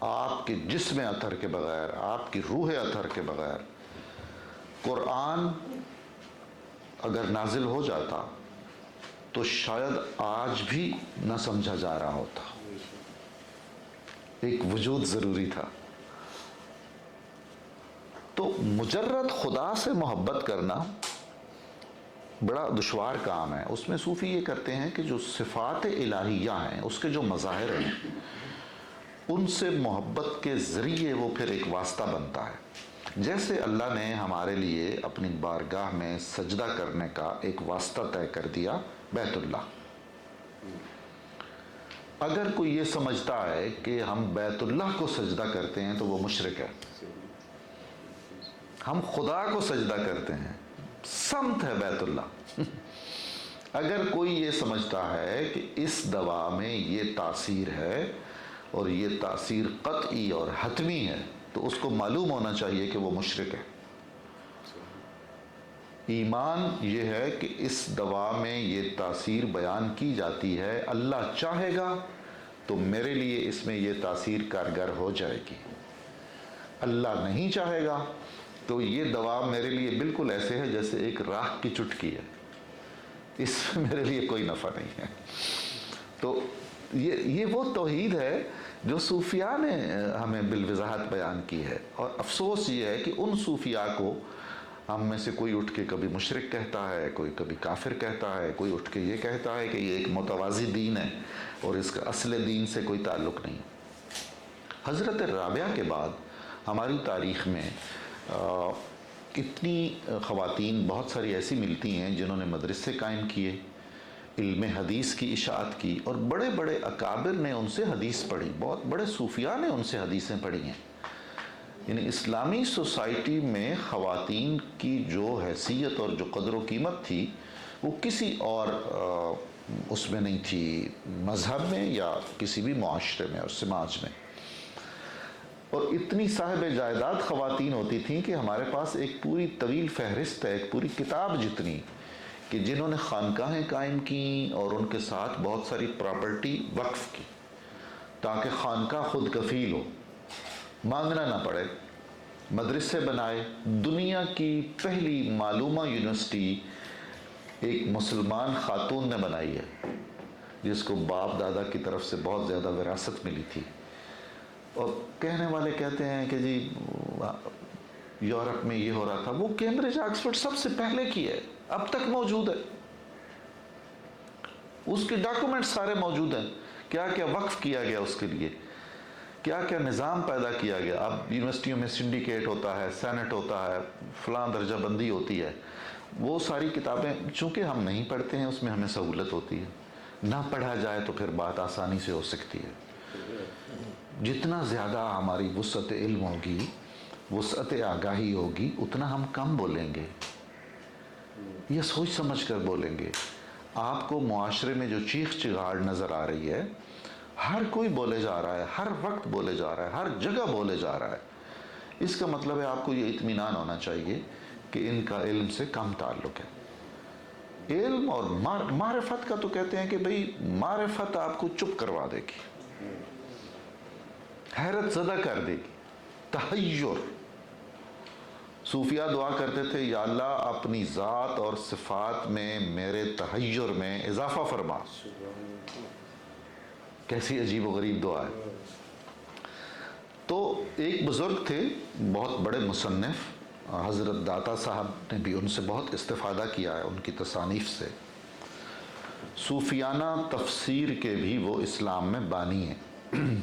آپ کے جسم اطہر کے بغیر، آپ کی روح اطہر کے بغیر قرآن اگر نازل ہو جاتا تو شاید آج بھی نہ سمجھا جا رہا ہوتا۔ ایک وجود ضروری تھا۔ تو مجرد خدا سے محبت کرنا بڑا دشوار کام ہے۔ اس میں صوفی یہ کرتے ہیں کہ جو صفات الہیہ ہیں، اس کے جو مظاہر ہیں، ان سے محبت کے ذریعے وہ پھر ایک واسطہ بنتا ہے۔ جیسے اللہ نے ہمارے لیے اپنی بارگاہ میں سجدہ کرنے کا ایک واسطہ طے کر دیا، بیت اللہ۔ اگر کوئی یہ سمجھتا ہے کہ ہم بیت اللہ کو سجدہ کرتے ہیں تو وہ مشرک ہے۔ ہم خدا کو سجدہ کرتے ہیں، سمت ہے بیت اللہ۔ اگر کوئی یہ سمجھتا ہے کہ اس دوا میں یہ تاثیر ہے اور یہ تاثیر قطعی اور حتمی ہے، تو اس کو معلوم ہونا چاہیے کہ وہ مشرک ہے۔ ایمان یہ ہے کہ اس دوا میں یہ تاثیر بیان کی جاتی ہے، اللہ چاہے گا تو میرے لیے اس میں یہ تاثیر کارگر ہو جائے گی، اللہ نہیں چاہے گا تو یہ دوا میرے لیے بالکل ایسے ہے جیسے ایک راکھ کی چٹکی ہے، اس میں میرے لیے کوئی نفع نہیں ہے۔ تو یہ وہ توحید ہے جو صوفیاء نے ہمیں بالوضاحت بیان کی ہے۔ اور افسوس یہ ہے کہ ان صوفیاء کو ہم میں سے کوئی اٹھ کے کبھی مشرک کہتا ہے، کوئی کبھی کافر کہتا ہے، کوئی اٹھ کے یہ کہتا ہے کہ یہ ایک متوازی دین ہے اور اس کا اصل دین سے کوئی تعلق نہیں۔ حضرت رابعہ کے بعد ہماری تاریخ میں اتنی خواتین بہت ساری ایسی ملتی ہیں جنہوں نے مدرسے قائم کیے، علم حدیث کی اشاعت کی، اور بڑے بڑے اکابر نے ان سے حدیث پڑھی، بہت بڑے صوفیاء نے ان سے حدیثیں پڑھی ہیں۔ یعنی اسلامی سوسائٹی میں خواتین کی جو حیثیت اور جو قدر و قیمت تھی وہ کسی اور اس میں نہیں تھی، مذہب میں یا کسی بھی معاشرے میں اور سماج میں۔ اور اتنی صاحب جائیداد خواتین ہوتی تھیں کہ ہمارے پاس ایک پوری طویل فہرست ہے، ایک پوری کتاب جتنی، کہ جنہوں نے خانقاہیں قائم کیں اور ان کے ساتھ بہت ساری پراپرٹی وقف کی تاکہ خانقاہ خود کفیل ہو، مانگنا نہ پڑے، مدرسے بنائے۔ دنیا کی پہلی معلومہ یونیورسٹی ایک مسلمان خاتون نے بنائی ہے، جس کو باپ دادا کی طرف سے بہت زیادہ وراثت ملی تھی۔ اور کہنے والے کہتے ہیں کہ جی یورپ میں یہ ہو رہا تھا، وہ کیمبرج آکسفورڈ سب سے پہلے کی ہے، اب تک موجود ہے، اس کے ڈاکومنٹ سارے موجود ہیں، کیا کیا وقف کیا گیا اس کے لیے، کیا کیا نظام پیدا کیا گیا۔ اب یونیورسٹیوں میں سنڈیکیٹ ہوتا ہے، سینٹ ہوتا ہے، فلاں درجہ بندی ہوتی ہے۔ وہ ساری کتابیں چونکہ ہم نہیں پڑھتے ہیں، اس میں ہمیں سہولت ہوتی ہے، نہ پڑھا جائے تو پھر بات آسانی سے ہو سکتی ہے۔ جتنا زیادہ ہماری وسعت علم ہوگی، وسعت آگاہی ہوگی، اتنا ہم کم بولیں گے، یہ سوچ سمجھ کر بولیں گے۔ آپ کو معاشرے میں جو چیخ چگاڑ نظر آ رہی ہے، ہر کوئی بولے جا رہا ہے، ہر وقت بولے جا رہا ہے، ہر جگہ بولے جا رہا ہے، اس کا مطلب ہے آپ کو یہ اطمینان ہونا چاہیے کہ ان کا علم سے کم تعلق ہے۔ علم اور معرفت کا تو کہتے ہیں کہ بھئی معرفت آپ کو چپ کروا دے گی، حیرت زدہ کر دے گی، تحیر۔ صوفیاء دعا کرتے تھے، یا اللہ اپنی ذات اور صفات میں میرے تحیر میں اضافہ فرما۔ کیسی عجیب و غریب دعا ہے۔ تو ایک بزرگ تھے، بہت بڑے مصنف، حضرت داتا صاحب نے بھی ان سے بہت استفادہ کیا ہے، ان کی تصانیف سے۔ صوفیانہ تفسیر کے بھی وہ اسلام میں بانی ہیں۔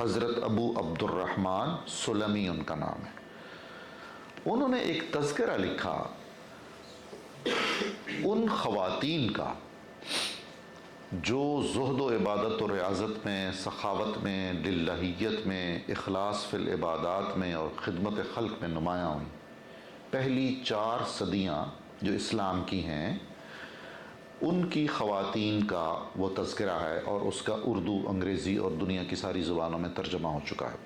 حضرت ابو عبد الرحمن سلمی ان کا نام ہے۔ انہوں نے ایک تذکرہ لکھا ان خواتین کا جو زہد و عبادت و ریاضت میں، سخاوت میں، للہیت میں، اخلاص فی العبادات میں اور خدمت خلق میں نمایاں ہوئیں۔ پہلی 4 صدیاں جو اسلام کی ہیں ان کی خواتین کا وہ تذکرہ ہے، اور اس کا اردو، انگریزی اور دنیا کی ساری زبانوں میں ترجمہ ہو چکا ہے۔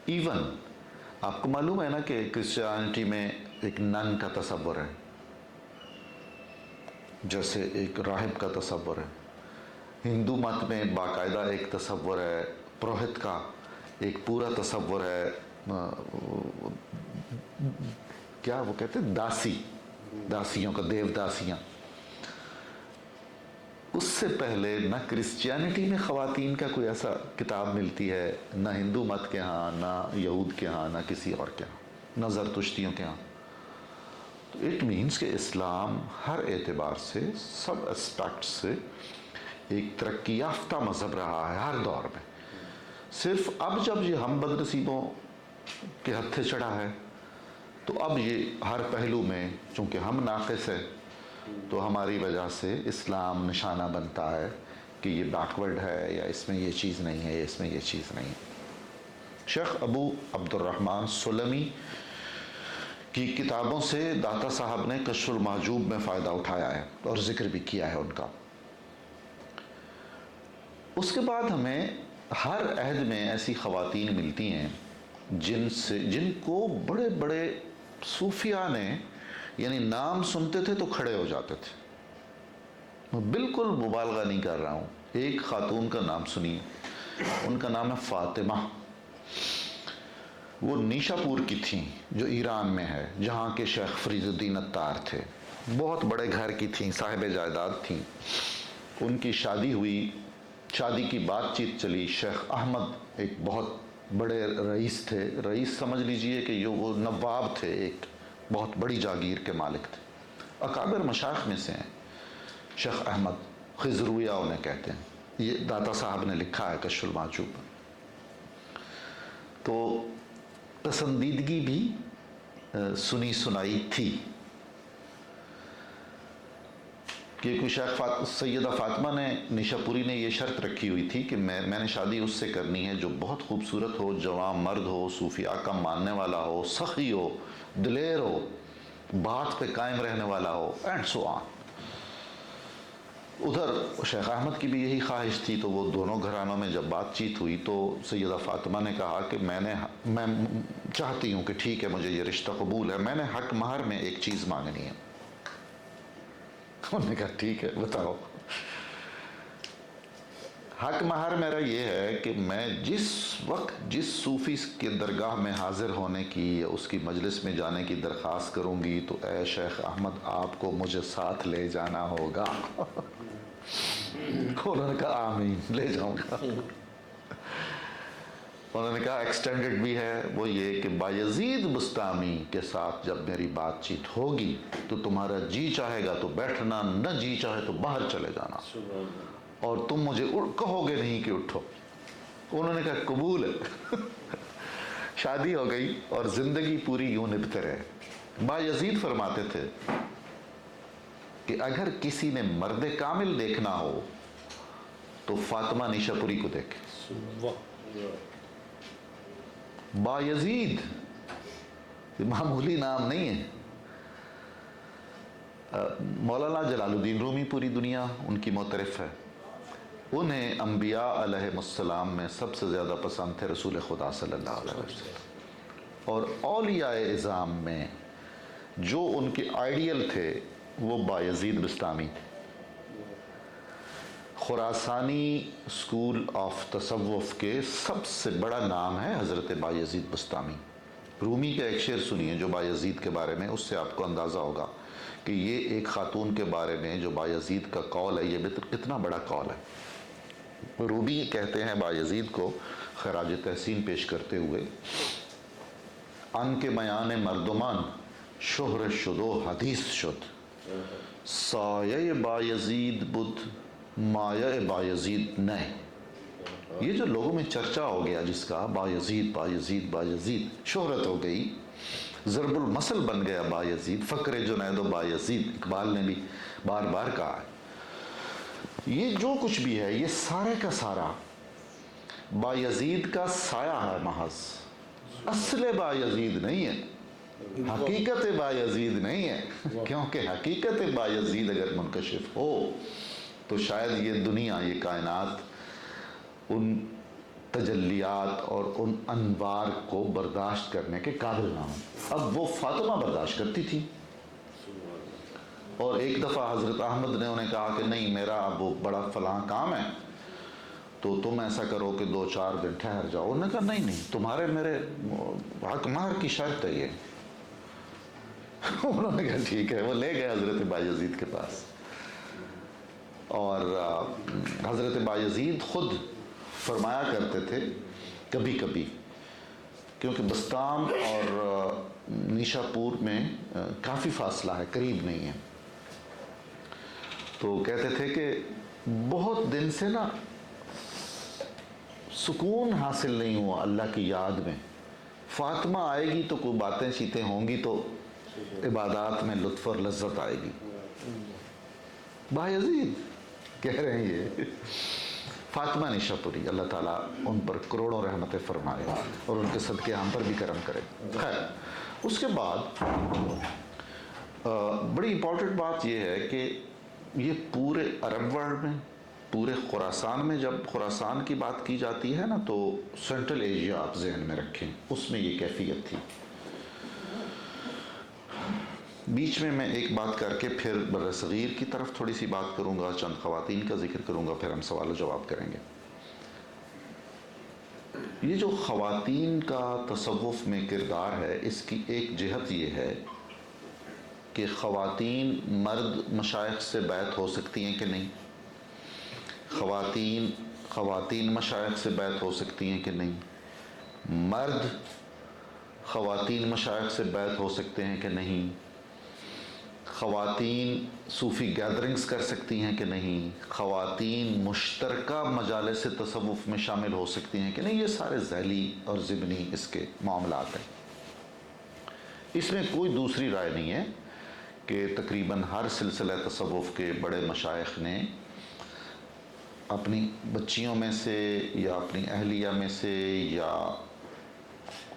ایون آپ کو معلوم ہے نا کہ کرسچینٹی میں ایک نن کا تصور ہے، جیسے ایک راہب کا تصور ہے۔ ہندو مت میں باقاعدہ ایک تصور ہے پروہت کا، ایک پورا تصور ہے کیا وہ کہتے ہیں، داسیوں کا، دیو داسیاں۔ اس سے پہلے نہ کرسچینٹی میں خواتین کا کوئی ایسا کتاب ملتی ہے، نہ ہندو مت کے ہاں، نہ یہود کے ہاں، نہ کسی اور کے ہاں، نہ زرتشتیوں کے ہاں۔ تو اٹ مینس کہ اسلام ہر اعتبار سے، سب اسپیکٹ سے ایک ترقی یافتہ مذہب رہا ہے ہر دور میں۔ صرف اب جب یہ ہم بد نصیبوں کے ہتھے چڑھا ہے تو اب یہ ہر پہلو میں، چونکہ ہم ناقص ہے تو ہماری وجہ سے اسلام نشانہ بنتا ہے کہ یہ بیکورڈ ہے، یا اس میں یہ چیز نہیں ہے، یا اس میں یہ چیز نہیں ہے۔ شیخ ابو عبد الرحمن سلمی کی کتابوں سے داتا صاحب نے کشف المحجوب میں فائدہ اٹھایا ہے اور ذکر بھی کیا ہے ان کا۔ اس کے بعد ہمیں ہر عہد میں ایسی خواتین ملتی ہیں جن کو بڑے بڑے صوفیاء نے، یعنی نام سنتے تھے تو کھڑے ہو جاتے تھے۔ میں بالکل مبالغہ نہیں کر رہا ہوں۔ ایک خاتون کا نام سنیے، ان کا نام ہے فاطمہ۔ وہ نیشا پور کی تھیں جو ایران میں ہے، جہاں کے شیخ فرید الدین عطار تھے۔ بہت بڑے گھر کی تھیں، صاحب جائیداد تھیں۔ ان کی شادی ہوئی، شادی کی بات چیت چلی۔ شیخ احمد ایک بہت بڑے رئیس تھے، رئیس سمجھ لیجئے کہ وہ نواب تھے، ایک بہت بڑی جاگیر کے مالک تھے، اکابر مشائخ میں سے ہیں۔ شیخ احمد خضرویہ انہیں کہتے ہیں، یہ داتا صاحب نے لکھا ہے کشف المحجوب۔ تو پسندیدگی بھی سنی سنائی تھی کہ کوئی شیخ سیدہ فاطمہ نے نیشا پوری نے یہ شرط رکھی ہوئی تھی کہ میں نے شادی اس سے کرنی ہے جو بہت خوبصورت ہو، جوان مرد ہو، صوفی آقا ماننے والا ہو، سخی ہو، دلیر ہو، بات پہ قائم رہنے والا ہو، اینڈ سو آن۔ ادھر شیخ احمد کی بھی یہی خواہش تھی، تو وہ دونوں گھرانوں میں جب بات چیت ہوئی تو سیدہ فاطمہ نے کہا کہ میں چاہتی ہوں کہ ٹھیک ہے، مجھے یہ رشتہ قبول ہے، میں نے حق مہر میں ایک چیز مانگنی ہے۔ انہوں نے کہا ٹھیک ہے بتاؤ۔ حق مہر میرا یہ ہے کہ میں جس وقت جس صوفی کے درگاہ میں حاضر ہونے کی یا اس کی مجلس میں جانے کی درخواست کروں گی تو اے شیخ احمد آپ کو مجھے ساتھ لے جانا ہوگا۔ انہوں نے کہا آمین، لے جاؤں گا۔ انہوں نے کہا ایکسٹینڈڈ بھی ہے، وہ یہ کہ بایزید بسطامی کے ساتھ جب میری بات چیت ہوگی تو تمہارا جی چاہے گا تو بیٹھنا، نہ جی چاہے تو باہر چلے جانا، اور تم مجھے کہو گے نہیں کہ اٹھو۔ انہوں نے کہا قبول ہے۔ شادی ہو گئی اور زندگی پوری یوں نبھتے رہے۔ بایزید فرماتے تھے کہ اگر کسی نے مرد کامل دیکھنا ہو تو فاطمہ نیشا پوری کو دیکھے۔ بایزید یہ معمولی نام نہیں ہے۔ مولانا جلال الدین رومی پوری دنیا ان کی معترف ہے۔ انہیں انبیاء علیہ السلام میں سب سے زیادہ پسند تھے رسول خدا صلی اللہ علیہ وسلم، اور اولیاء اعظام میں جو ان کے آئیڈیل تھے وہ Bayazid Bastami. Khurasani school of تصوف کے سب سے بڑا نام ہے حضرت بایزید بسطامی۔ رومی کا ایک شعر سنیے جو بایزید کے بارے میں، اس سے آپ کو اندازہ ہوگا کہ یہ ایک خاتون کے بارے میں جو بایزید کا قول ہے یہ کتنا بڑا قول ہے۔ رومی کہتے ہیں بایزید کو خراج تحسین پیش کرتے ہوئے، ان کے میان مردمان شہر شد و حدیث شد، سایہ بایزید بدھ مایہ بایزید نئے۔ یہ جو لوگوں میں چرچا ہو گیا جس کا بایزید بایزید بایزید، شہرت ہو گئی، ضرب المثل بن گیا بایزید، فقر جنید و بایزید، اقبال نے بھی بار بار کہا ہے۔ یہ جو کچھ بھی ہے یہ سارے کا سارا بایزید کا سایہ ہے محض، اصل بایزید نہیں ہے، حقیقت بایزید نہیں ہے، کیونکہ حقیقت بایزید اگر منکشف ہو تو شاید یہ دنیا، یہ کائنات ان تجلیات اور ان انوار کو برداشت کرنے کے قابل نہ ہوں۔ اب وہ فاطمہ برداشت کرتی تھی، اور ایک دفعہ حضرت احمد نے انہیں کہا کہ نہیں، میرا اب وہ بڑا فلاں کام ہے تو تم ایسا کرو کہ 2-4 دن ٹھہر جاؤ۔ انہوں نے کہا نہیں نہیں، تمہارے میرے حق مہر کی شرط ہے یہ۔ انہوں نے کہا ٹھیک ہے۔ وہ لے گئے حضرت بایزید کے پاس، اور حضرت بایزید خود فرمایا کرتے تھے کبھی کبھی، کیونکہ بستام اور نیشا پور میں کافی فاصلہ ہے، قریب نہیں ہے، تو کہتے تھے کہ بہت دن سے نا سکون حاصل نہیں ہوا اللہ کی یاد میں، فاطمہ آئے گی تو کوئی باتیں چیتیں ہوں گی تو عبادات میں لطف اور لذت آئے گی۔ بایزید کہہ رہے ہیں یہ فاطمہ نیشا پوری، اللہ تعالیٰ ان پر کروڑوں رحمتیں فرمائے اور ان کے صدقے ہم پر بھی کرم کرے۔ خیر، اس کے بعد بڑی امپورٹنٹ بات یہ ہے کہ یہ پورے عرب ورلڈ میں، پورے خراسان میں، جب خراسان کی بات کی جاتی ہے نا تو سینٹرل ایشیا آپ ذہن میں رکھیں، اس میں یہ کیفیت تھی۔ بیچ میں ایک بات کر کے پھر بر صغیر کی طرف تھوڑی سی بات کروں گا، چند خواتین کا ذکر کروں گا، پھر ہم سوال و جواب کریں گے۔ یہ جو خواتین کا تصوف میں کردار ہے، اس کی ایک جہت یہ ہے کہ خواتین مرد مشائخ سے بیعت ہو سکتی ہیں کہ نہیں، خواتین مشائخ سے بیعت ہو سکتی ہیں کہ نہیں، مرد خواتین مشائخ سے بیعت ہو سکتے ہیں کہ نہیں، خواتین صوفی گیدرنگز کر سکتی ہیں کہ نہیں، خواتین مشترکہ مجالس تصوف میں شامل ہو سکتی ہیں کہ نہیں، یہ سارے ذیلی اور ضمنی اس کے معاملات ہیں۔ اس میں کوئی دوسری رائے نہیں ہے کہ تقریباً ہر سلسلہ تصوف کے بڑے مشائخ نے اپنی بچیوں میں سے یا اپنی اہلیہ میں سے یا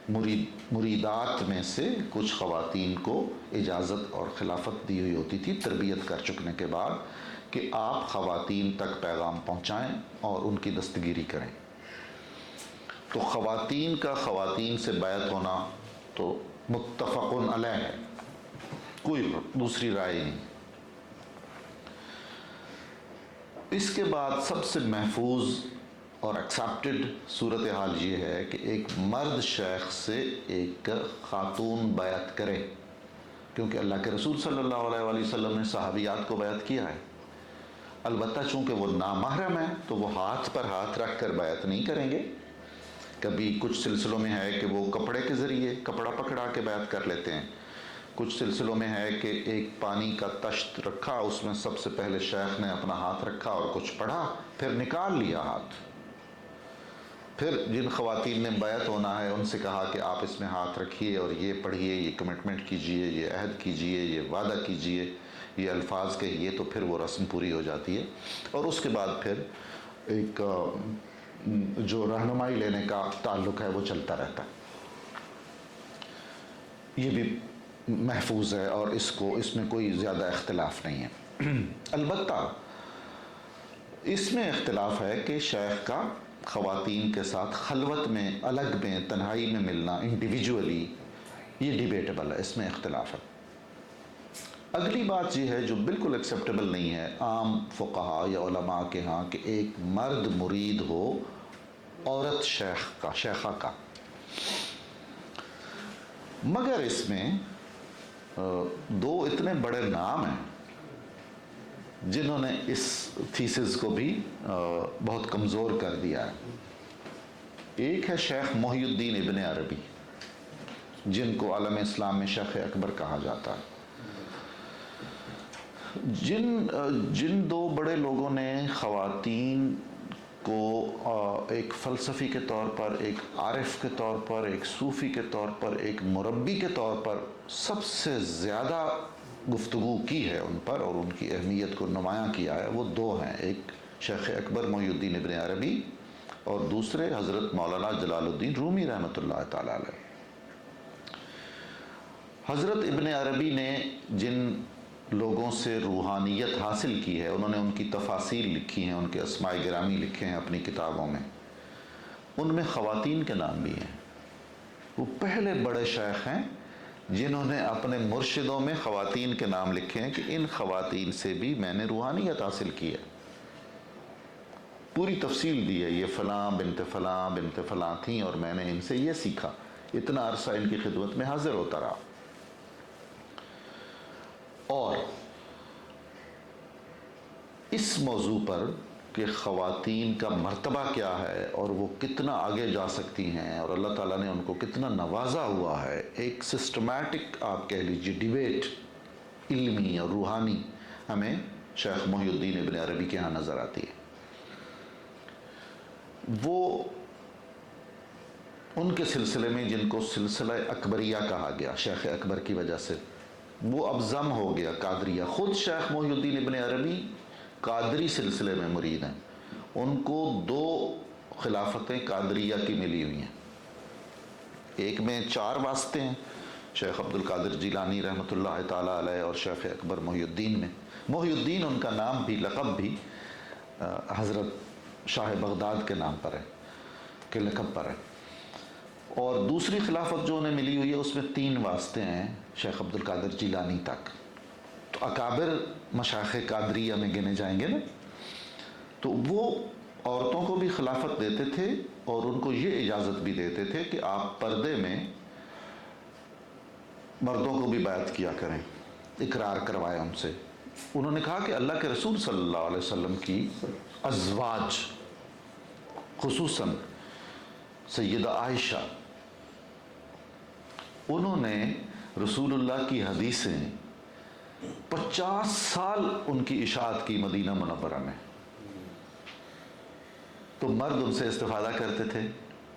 مریدات میں سے کچھ خواتین کو اجازت اور خلافت دی ہوئی ہوتی تھی تربیت کر چکنے کے بعد کہ آپ خواتین تک پیغام پہنچائیں اور ان کی دستگیری کریں۔ تو خواتین کا خواتین سے بیعت ہونا تو متفق علیہ ہے، کوئی دوسری رائے نہیں۔ اس کے بعد سب سے محفوظ اور ایکسیپٹڈ صورتحال یہ ہے کہ ایک مرد شیخ سے ایک خاتون بیعت کرے، کیونکہ اللہ کے رسول صلی اللہ علیہ وآلہ وسلم نے صحابیات کو بیعت کیا ہے۔ البتہ چونکہ وہ نامحرم ہے تو وہ ہاتھ پر ہاتھ رکھ کر بیعت نہیں کریں گے۔ کبھی کچھ سلسلوں میں ہے کہ وہ کپڑے کے ذریعے کپڑا پکڑا کے بیعت کر لیتے ہیں، کچھ سلسلوں میں ہے کہ ایک پانی کا تشت رکھا، اس میں سب سے پہلے شیخ نے اپنا ہاتھ رکھا اور کچھ پڑھا، پھر نکال لیا ہاتھ۔ پھر جن خواتین نے بیعت ہونا ہے ان سے کہا کہ آپ اس میں ہاتھ رکھیے اور یہ پڑھیے، یہ کمٹمنٹ کیجئے، یہ عہد کیجئے، یہ وعدہ کیجئے، یہ الفاظ کہیے، تو پھر وہ رسم پوری ہو جاتی ہے۔ اور اس کے بعد پھر ایک جو رہنمائی لینے کا تعلق ہے وہ چلتا رہتا ہے۔ یہ بھی محفوظ ہے اور اس میں کوئی زیادہ اختلاف نہیں ہے۔ البتہ اس میں اختلاف ہے کہ شیخ کا خواتین کے ساتھ خلوت میں، الگ میں، تنہائی میں ملنا انڈیویجولی، یہ ڈیبیٹیبل ہے، اس میں اختلاف ہے۔ اگلی بات یہ ہے جو بالکل ایکسیپٹیبل نہیں ہے عام فقہا یا علماء کے ہاں، کہ ایک مرد مرید ہو عورت شیخہ کا، مگر اس میں دو اتنے بڑے نام ہیں جنہوں نے اس تھیسس کو بھی بہت کمزور کر دیا ہے۔ ایک ہے شیخ محی الدین ابن عربی، جن کو عالم اسلام میں شیخ اکبر کہا جاتا ہے۔ جن دو بڑے لوگوں نے خواتین کو ایک فلسفی کے طور پر، ایک عارف کے طور پر، ایک صوفی کے طور پر، ایک مربی کے طور پر سب سے زیادہ گفتگو کی ہے ان پر اور ان کی اہمیت کو نمایاں کیا ہے وہ دو ہیں، ایک شیخ اکبر محی الدین ابن عربی اور دوسرے حضرت مولانا جلال الدین رومی رحمۃ اللہ تعالی علیہ۔ حضرت ابن عربی نے جن لوگوں سے روحانیت حاصل کی ہے، انہوں نے ان کی تفاسیر لکھی ہیں، ان کے اسماء گرامی لکھے ہیں اپنی کتابوں میں، ان میں خواتین کے نام بھی ہیں۔ وہ پہلے بڑے شیخ ہیں جنہوں نے اپنے مرشدوں میں خواتین کے نام لکھے ہیں کہ ان خواتین سے بھی میں نے روحانیت حاصل کی ہے، پوری تفصیل دی ہے، یہ فلاں بنت فلاں تھیں اور میں نے ان سے یہ سیکھا، اتنا عرصہ ان کی خدمت میں حاضر ہوتا رہا۔ اور اس موضوع پر کہ خواتین کا مرتبہ کیا ہے اور وہ کتنا آگے جا سکتی ہیں اور اللہ تعالیٰ نے ان کو کتنا نوازا ہوا ہے، ایک سسٹمیٹک آپ کہہ لیجیے ڈیبیٹ علمی اور روحانی ہمیں شیخ محی الدین ابن عربی کے ہاں نظر آتی ہے۔ وہ ان کے سلسلے میں جن کو سلسلہ اکبریہ کہا گیا شیخ اکبر کی وجہ سے، وہ اب ضم ہو گیا قادریہ۔ خود شیخ محی الدین ابن عربی قادری سلسلے میں مرید ہیں، ان کو دو خلافتیں قادریہ کی ملی ہوئی ہیں، ایک میں 4 واسطے ہیں، شیخ عبد القادر جیلانی رحمۃ اللہ تعالی علیہ اور شیخ اکبر محی الدین میں۔ محی الدین ان کا نام بھی لقب بھی حضرت شاہ بغداد کے نام پر ہے کہ لقب پر ہے۔ اور دوسری خلافت جو انہیں ملی ہوئی ہے اس میں 3 واسطے ہیں شیخ عبد القادر جیلانی تک، تو اکابر مشائخ قادریہ میں گنے جائیں گے نا۔ تو وہ عورتوں کو بھی خلافت دیتے تھے اور ان کو یہ اجازت بھی دیتے تھے کہ آپ پردے میں مردوں کو بھی بیعت کیا کریں، اقرار کروائے ان سے۔ انہوں نے کہا کہ اللہ کے رسول صلی اللہ علیہ وسلم کی ازواج خصوصاً سیدہ عائشہ، انہوں نے رسول اللہ کی حدیثیں 50 سال ان کی اشاعت کی مدینہ منورہ میں، تو مرد ان سے استفادہ کرتے تھے،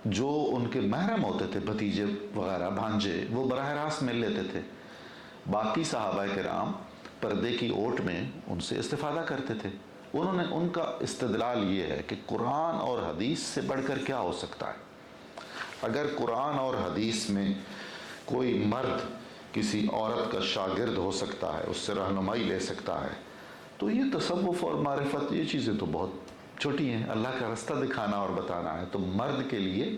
جو ان کے محرم ہوتے تھے بھتیجے وغیرہ بھانجے وہ براہ راست مل لیتے تھے، باقی صحابہ کرام پردے کی اوٹ میں ان سے استفادہ کرتے تھے۔ انہوں نے ان کا استدلال یہ ہے کہ قرآن اور حدیث سے بڑھ کر کیا ہو سکتا ہے، اگر قرآن اور حدیث میں کوئی مرد کسی عورت کا شاگرد ہو سکتا ہے، اس سے رہنمائی لے سکتا ہے، تو یہ تصوف اور معرفت یہ چیزیں تو بہت چھوٹی ہیں، اللہ کا رستہ دکھانا اور بتانا ہے، تو مرد کے لیے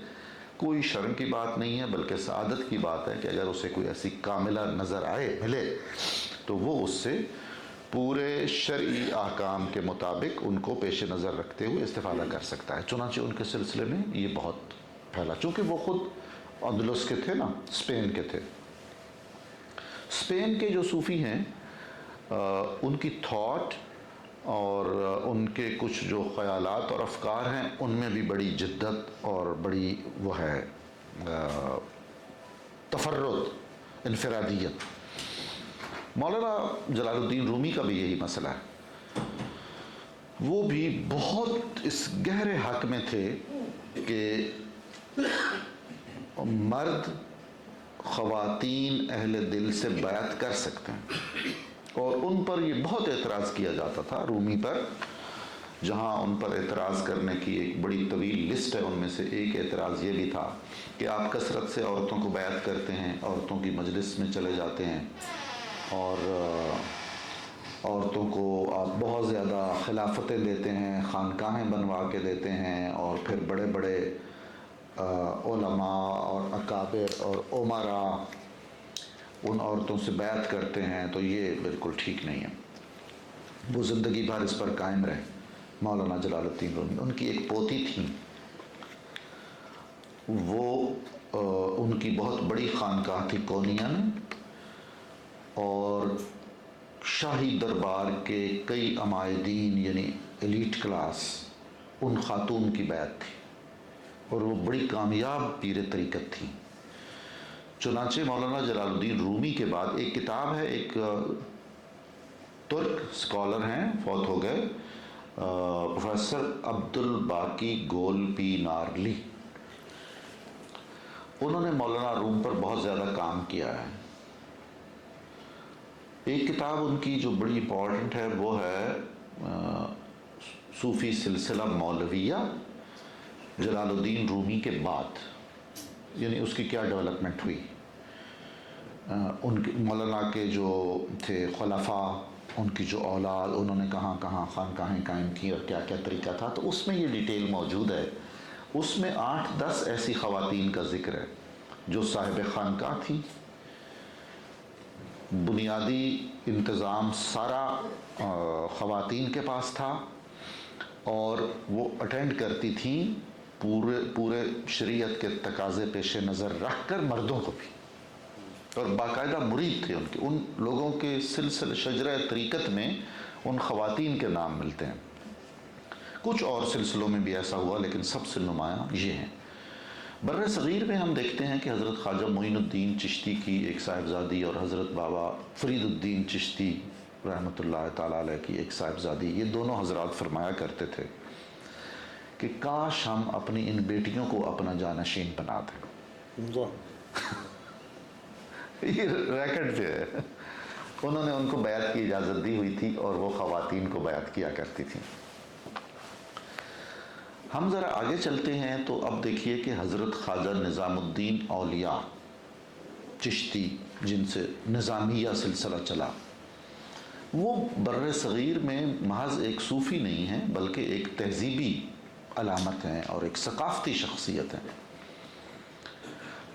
کوئی شرم کی بات نہیں ہے بلکہ سعادت کی بات ہے کہ اگر اسے کوئی ایسی کاملہ نظر آئے ملے تو وہ اس سے پورے شرعی احکام کے مطابق ان کو پیش نظر رکھتے ہوئے استفادہ کر سکتا ہے۔ چنانچہ ان کے سلسلے میں یہ بہت پھیلا، چونکہ وہ خود اندلس کے تھے نا، اسپین کے تھے۔ اسپین کے جو صوفی ہیں ان کی تھاٹ اور ان کے کچھ جو خیالات اور افکار ہیں ان میں بھی بڑی جدت اور بڑی وہ ہے تفرد، انفرادیت۔ مولانا جلال الدین رومی کا بھی یہی مسئلہ ہے، وہ بھی بہت اس گہرے حق میں تھے کہ مرد خواتین اہل دل سے بیعت کر سکتے ہیں، اور ان پر یہ بہت اعتراض کیا جاتا تھا رومی پر، جہاں ان پر اعتراض کرنے کی ایک بڑی طویل لسٹ ہے، ان میں سے ایک اعتراض یہ بھی تھا کہ آپ کثرت سے عورتوں کو بیعت کرتے ہیں، عورتوں کی مجلس میں چلے جاتے ہیں اور عورتوں کو آپ بہت زیادہ خلافتیں دیتے ہیں، خانقاہیں بنوا کے دیتے ہیں، اور پھر بڑے بڑے علماء اور اکابر اور امراء ان عورتوں سے بیعت کرتے ہیں، تو یہ بالکل ٹھیک نہیں ہے۔ وہ زندگی بھر اس پر قائم رہے مولانا جلال الدین رومی۔ ان کی ایک پوتی تھی، وہ ان کی بہت بڑی خانقاہ تھی کونیا میں، اور شاہی دربار کے کئی عمائدین یعنی ایلیٹ کلاس ان خاتون کی بیعت تھی، اور وہ بڑی کامیاب پیر طریقت تھی۔ چنانچہ مولانا جلال الدین رومی کے بعد ایک کتاب ہے، ایک ترک اسکالر ہیں فوت ہو گئے، پروفیسر عبد الباقی گولپی نارلی، انہوں نے مولانا روم پر بہت زیادہ کام کیا ہے۔ ایک کتاب ان کی جو بڑی امپورٹنٹ ہے وہ ہے صوفی سلسلہ مولویہ جلال الدین رومی کے بعد، یعنی اس کی کیا ڈیولپمنٹ ہوئی، ان کے مولانا کے جو تھے خلفاء، ان کی جو اولاد، انہوں نے کہاں کہاں خانقاہیں قائم کی اور کیا کیا طریقہ تھا، تو اس میں یہ ڈیٹیل موجود ہے۔ اس میں 8-10 ایسی خواتین کا ذکر ہے جو صاحب خانقاہ تھیں، بنیادی انتظام سارا خواتین کے پاس تھا، اور وہ اٹینڈ کرتی تھیں پورے شریعت کے تقاضے پیش نظر رکھ کر مردوں کو بھی، اور باقاعدہ مرید تھے ان کے۔ ان لوگوں کے سلسلہ شجرہ طریقت میں ان خواتین کے نام ملتے ہیں۔ کچھ اور سلسلوں میں بھی ایسا ہوا، لیکن سب سے نمایاں یہ ہیں۔ بر صغیر میں ہم دیکھتے ہیں کہ حضرت خواجہ معین الدین چشتی کی ایک صاحبزادی اور حضرت بابا فرید الدین چشتی رحمۃ اللہ تعالیٰ علیہ کی ایک صاحبزادی، یہ دونوں حضرات فرمایا کرتے تھے کہ کاش ہم اپنی ان بیٹیوں کو اپنا جانشین بنا دیں۔ یہ ریکٹ جو ہے، انہوں نے ان کو بیعت کی اجازت دی ہوئی تھی اور وہ خواتین کو بیعت کیا کرتی تھیں۔ ہم ذرا آگے چلتے ہیں تو اب دیکھیے کہ حضرت خواجہ نظام الدین اولیاء چشتی، جن سے نظامیہ سلسلہ چلا، وہ بر صغیر میں محض ایک صوفی نہیں ہیں بلکہ ایک تہذیبی علامت ہیں اور ایک ثقافتی شخصیت ہیں۔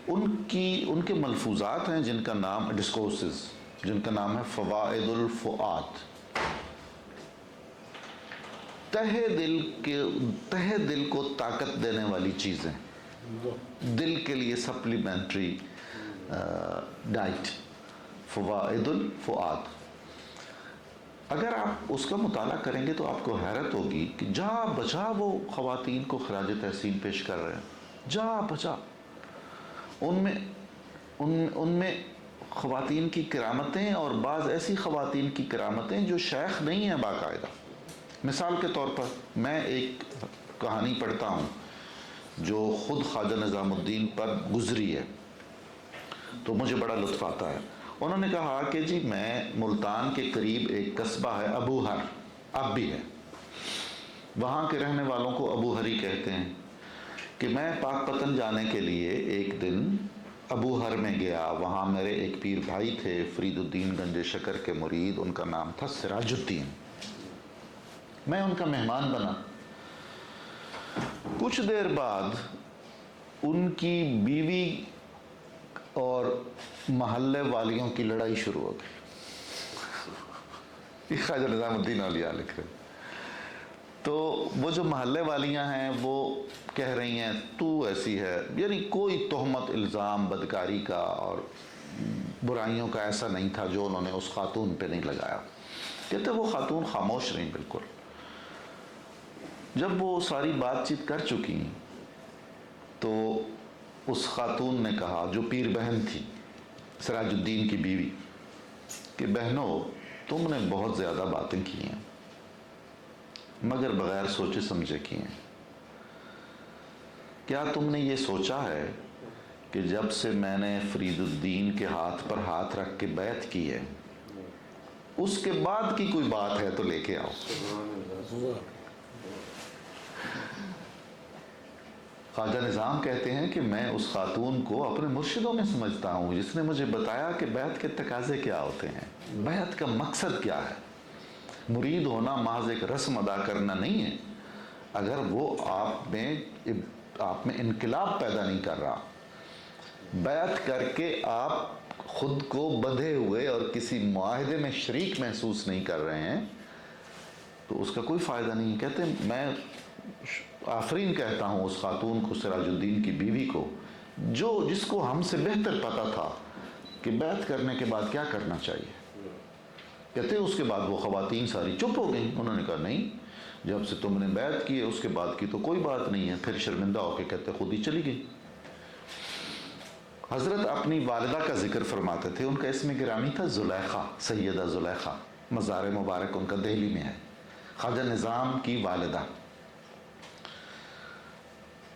ان کے ملفوظات ہیں جن کا نام ڈسکورسز، جن کا نام ہے فوائد الفؤاد، تہہ دل کو طاقت دینے والی چیزیں، دل کے لیے سپلیمنٹری ڈائٹ، فوائد الفؤاد۔ اگر آپ اس کا مطالعہ کریں گے تو آپ کو حیرت ہوگی کہ جا بجا وہ خواتین کو خراج تحسین پیش کر رہے ہیں، جا بجا ان میں خواتین کی کرامتیں، اور بعض ایسی خواتین کی کرامتیں جو شیخ نہیں ہیں باقاعدہ۔ مثال کے طور پر میں ایک کہانی پڑھتا ہوں جو خود خواجہ نظام الدین پر گزری ہے، تو مجھے بڑا لطف آتا ہے۔ انہوں نے کہا کہ جی میں ملتان کے قریب ایک قصبہ ہے ابوہر، اب بھی ہے، وہاں کے رہنے والوں کو ابوہری کہتے ہیں، کہ میں پاک پتن جانے کے لیے ایک دن ابوہر میں گیا۔ وہاں میرے ایک پیر بھائی تھے فرید الدین گنج شکر کے مرید، ان کا نام تھا سراج الدین۔ میں ان کا مہمان بنا۔ کچھ دیر بعد ان کی بیوی اور محلے والیوں کی لڑائی شروع ہو گئی۔ یہ خواجہ نظام الدین اولیاء لکھ رہے ہیں۔ تو وہ جو محلے والیاں ہیں وہ کہہ رہی ہیں تو ایسی ہے، یعنی کوئی تہمت، الزام بدکاری کا اور برائیوں کا ایسا نہیں تھا جو انہوں نے اس خاتون پہ نہیں لگایا۔ کہتے وہ خاتون خاموش رہیں بالکل۔ جب وہ ساری بات چیت کر چکی تو اس خاتون نے کہا، جو پیر بہن تھی سراج الدین کی بیوی، کہ بہنوں تم نے بہت زیادہ باتیں کی ہیں مگر بغیر سوچے سمجھے کی ہیں۔ کیا تم نے یہ سوچا ہے کہ جب سے میں نے فرید الدین کے ہاتھ پر ہاتھ رکھ کے بیعت کی ہے اس کے بعد کی کوئی بات ہے تو لے کے آؤ۔ خواجہ نظام کہتے ہیں کہ میں اس خاتون کو اپنے مرشدوں میں سمجھتا ہوں جس نے مجھے بتایا کہ بیعت کے تقاضے کیا ہوتے ہیں، بیعت کا مقصد کیا ہے۔ مرید ہونا محض ایک رسم ادا کرنا نہیں ہے۔ اگر وہ آپ میں انقلاب پیدا نہیں کر رہا، بیعت کر کے آپ خود کو بندھے ہوئے اور کسی معاہدے میں شریک محسوس نہیں کر رہے ہیں، تو اس کا کوئی فائدہ نہیں۔ کہتے ہیں میں آفرین کہتا ہوں اس خاتون کو، سراج الدین کی بیوی کو، جس کو ہم سے بہتر پتا تھا کہ بیعت کرنے کے بعد کیا کرنا چاہیے۔ کہتے ہیں اس کے بعد وہ خواتین ساری چپ ہو گئیں۔ انہوں نے کہا نہیں، جب سے تم نے بیعت کی ہے اس کے بعد کی تو کوئی بات نہیں ہے۔ پھر شرمندہ ہو کے کہتے خود ہی چلی گئی۔ حضرت اپنی والدہ کا ذکر فرماتے تھے، ان کا اسم گرامی تھا زلیخا، سیدہ زلیخا، مزار مبارک ان کا دہلی میں ہے، خواجہ نظام کی والدہ۔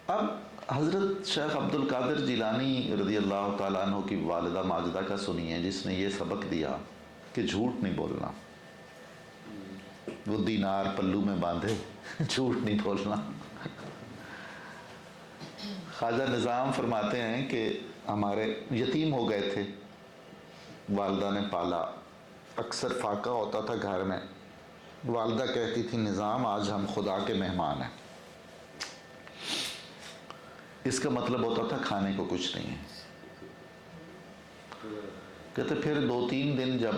اب حضرت شیخ عبد القادر جیلانی رضی اللہ تعالیٰ عنہ کی والدہ ماجدہ کا سنیے، جس نے یہ سبق دیا کہ جھوٹ نہیں بولنا. وہ دینار پلو میں باندھے جھوٹ نہیں بولنا. خواجہ نظام فرماتے ہیں کہ ہمارے یتیم ہو گئے تھے، والدہ نے پالا، اکثر فاقہ ہوتا تھا گھر میں. والدہ کہتی تھی نظام آج ہم خدا کے مہمان ہیں. اس کا مطلب ہوتا تھا کھانے کو کچھ نہیں ہے. کہتے پھر 2-3 دن جب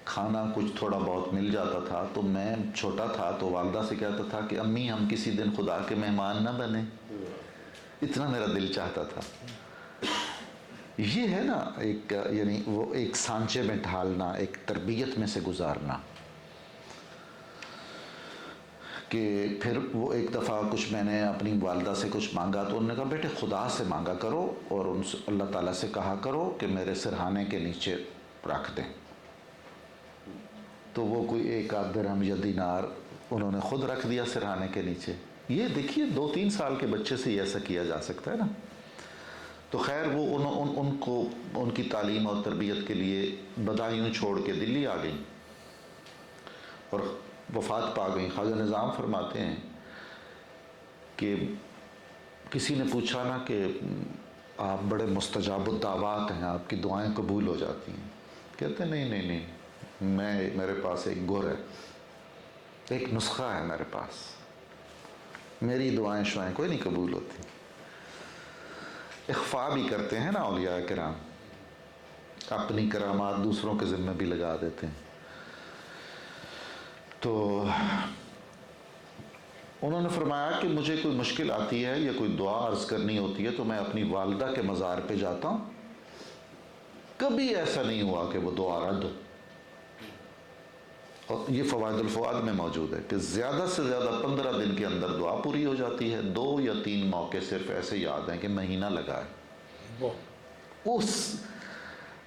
کھانا کچھ تھوڑا بہت مل جاتا تھا تو میں چھوٹا تھا تو والدہ سے کہتا تھا کہ امی ہم کسی دن خدا کے مہمان نہ بنیں. اتنا میرا دل چاہتا تھا. یہ ہے نا ایک یعنی وہ ایک سانچے میں ڈھالنا، ایک تربیت میں سے گزارنا. کہ پھر وہ ایک دفعہ کچھ میں نے اپنی والدہ سے کچھ مانگا تو انہوں نے کہا بیٹے خدا سے مانگا کرو اور ان سے اللہ تعالیٰ سے کہا کرو کہ میرے سرہانے کے نیچے رکھ دیں. تو وہ کوئی 1-8 درہم یا دینار انہوں نے خود رکھ دیا سرہانے کے نیچے. یہ دیکھیے 2-3 سال کے بچے سے ایسا کیا جا سکتا ہے نا. تو خیر وہ ان کو ان کی تعلیم اور تربیت کے لیے بدایوں چھوڑ کے دلی آ گئی اور وفات پا گئی. خواجہ نظام فرماتے ہیں کہ کسی نے پوچھا نا کہ آپ بڑے مستجاب الدعوات ہیں، آپ کی دعائیں قبول ہو جاتی ہیں. کہتے ہیں نہیں میرے پاس ایک گر ہے، ایک نسخہ ہے میرے پاس، میری دعائیں شوائیں کوئی نہیں قبول ہوتی. اخفا بھی کرتے ہیں نا اولیاء کرام، اپنی کرامات دوسروں کے ذمہ بھی لگا دیتے ہیں. تو انہوں نے فرمایا کہ مجھے کوئی مشکل آتی ہے یا کوئی دعا عرض کرنی ہوتی ہے تو میں اپنی والدہ کے مزار پہ جاتا ہوں. کبھی ایسا نہیں ہوا کہ وہ دعا رد ہو. اور یہ فوائد الفوائد میں موجود ہے کہ زیادہ سے زیادہ 15 دن کے اندر دعا پوری ہو جاتی ہے. 2 یا 3 موقع صرف ایسے یاد ہیں کہ مہینہ لگا ہے. اس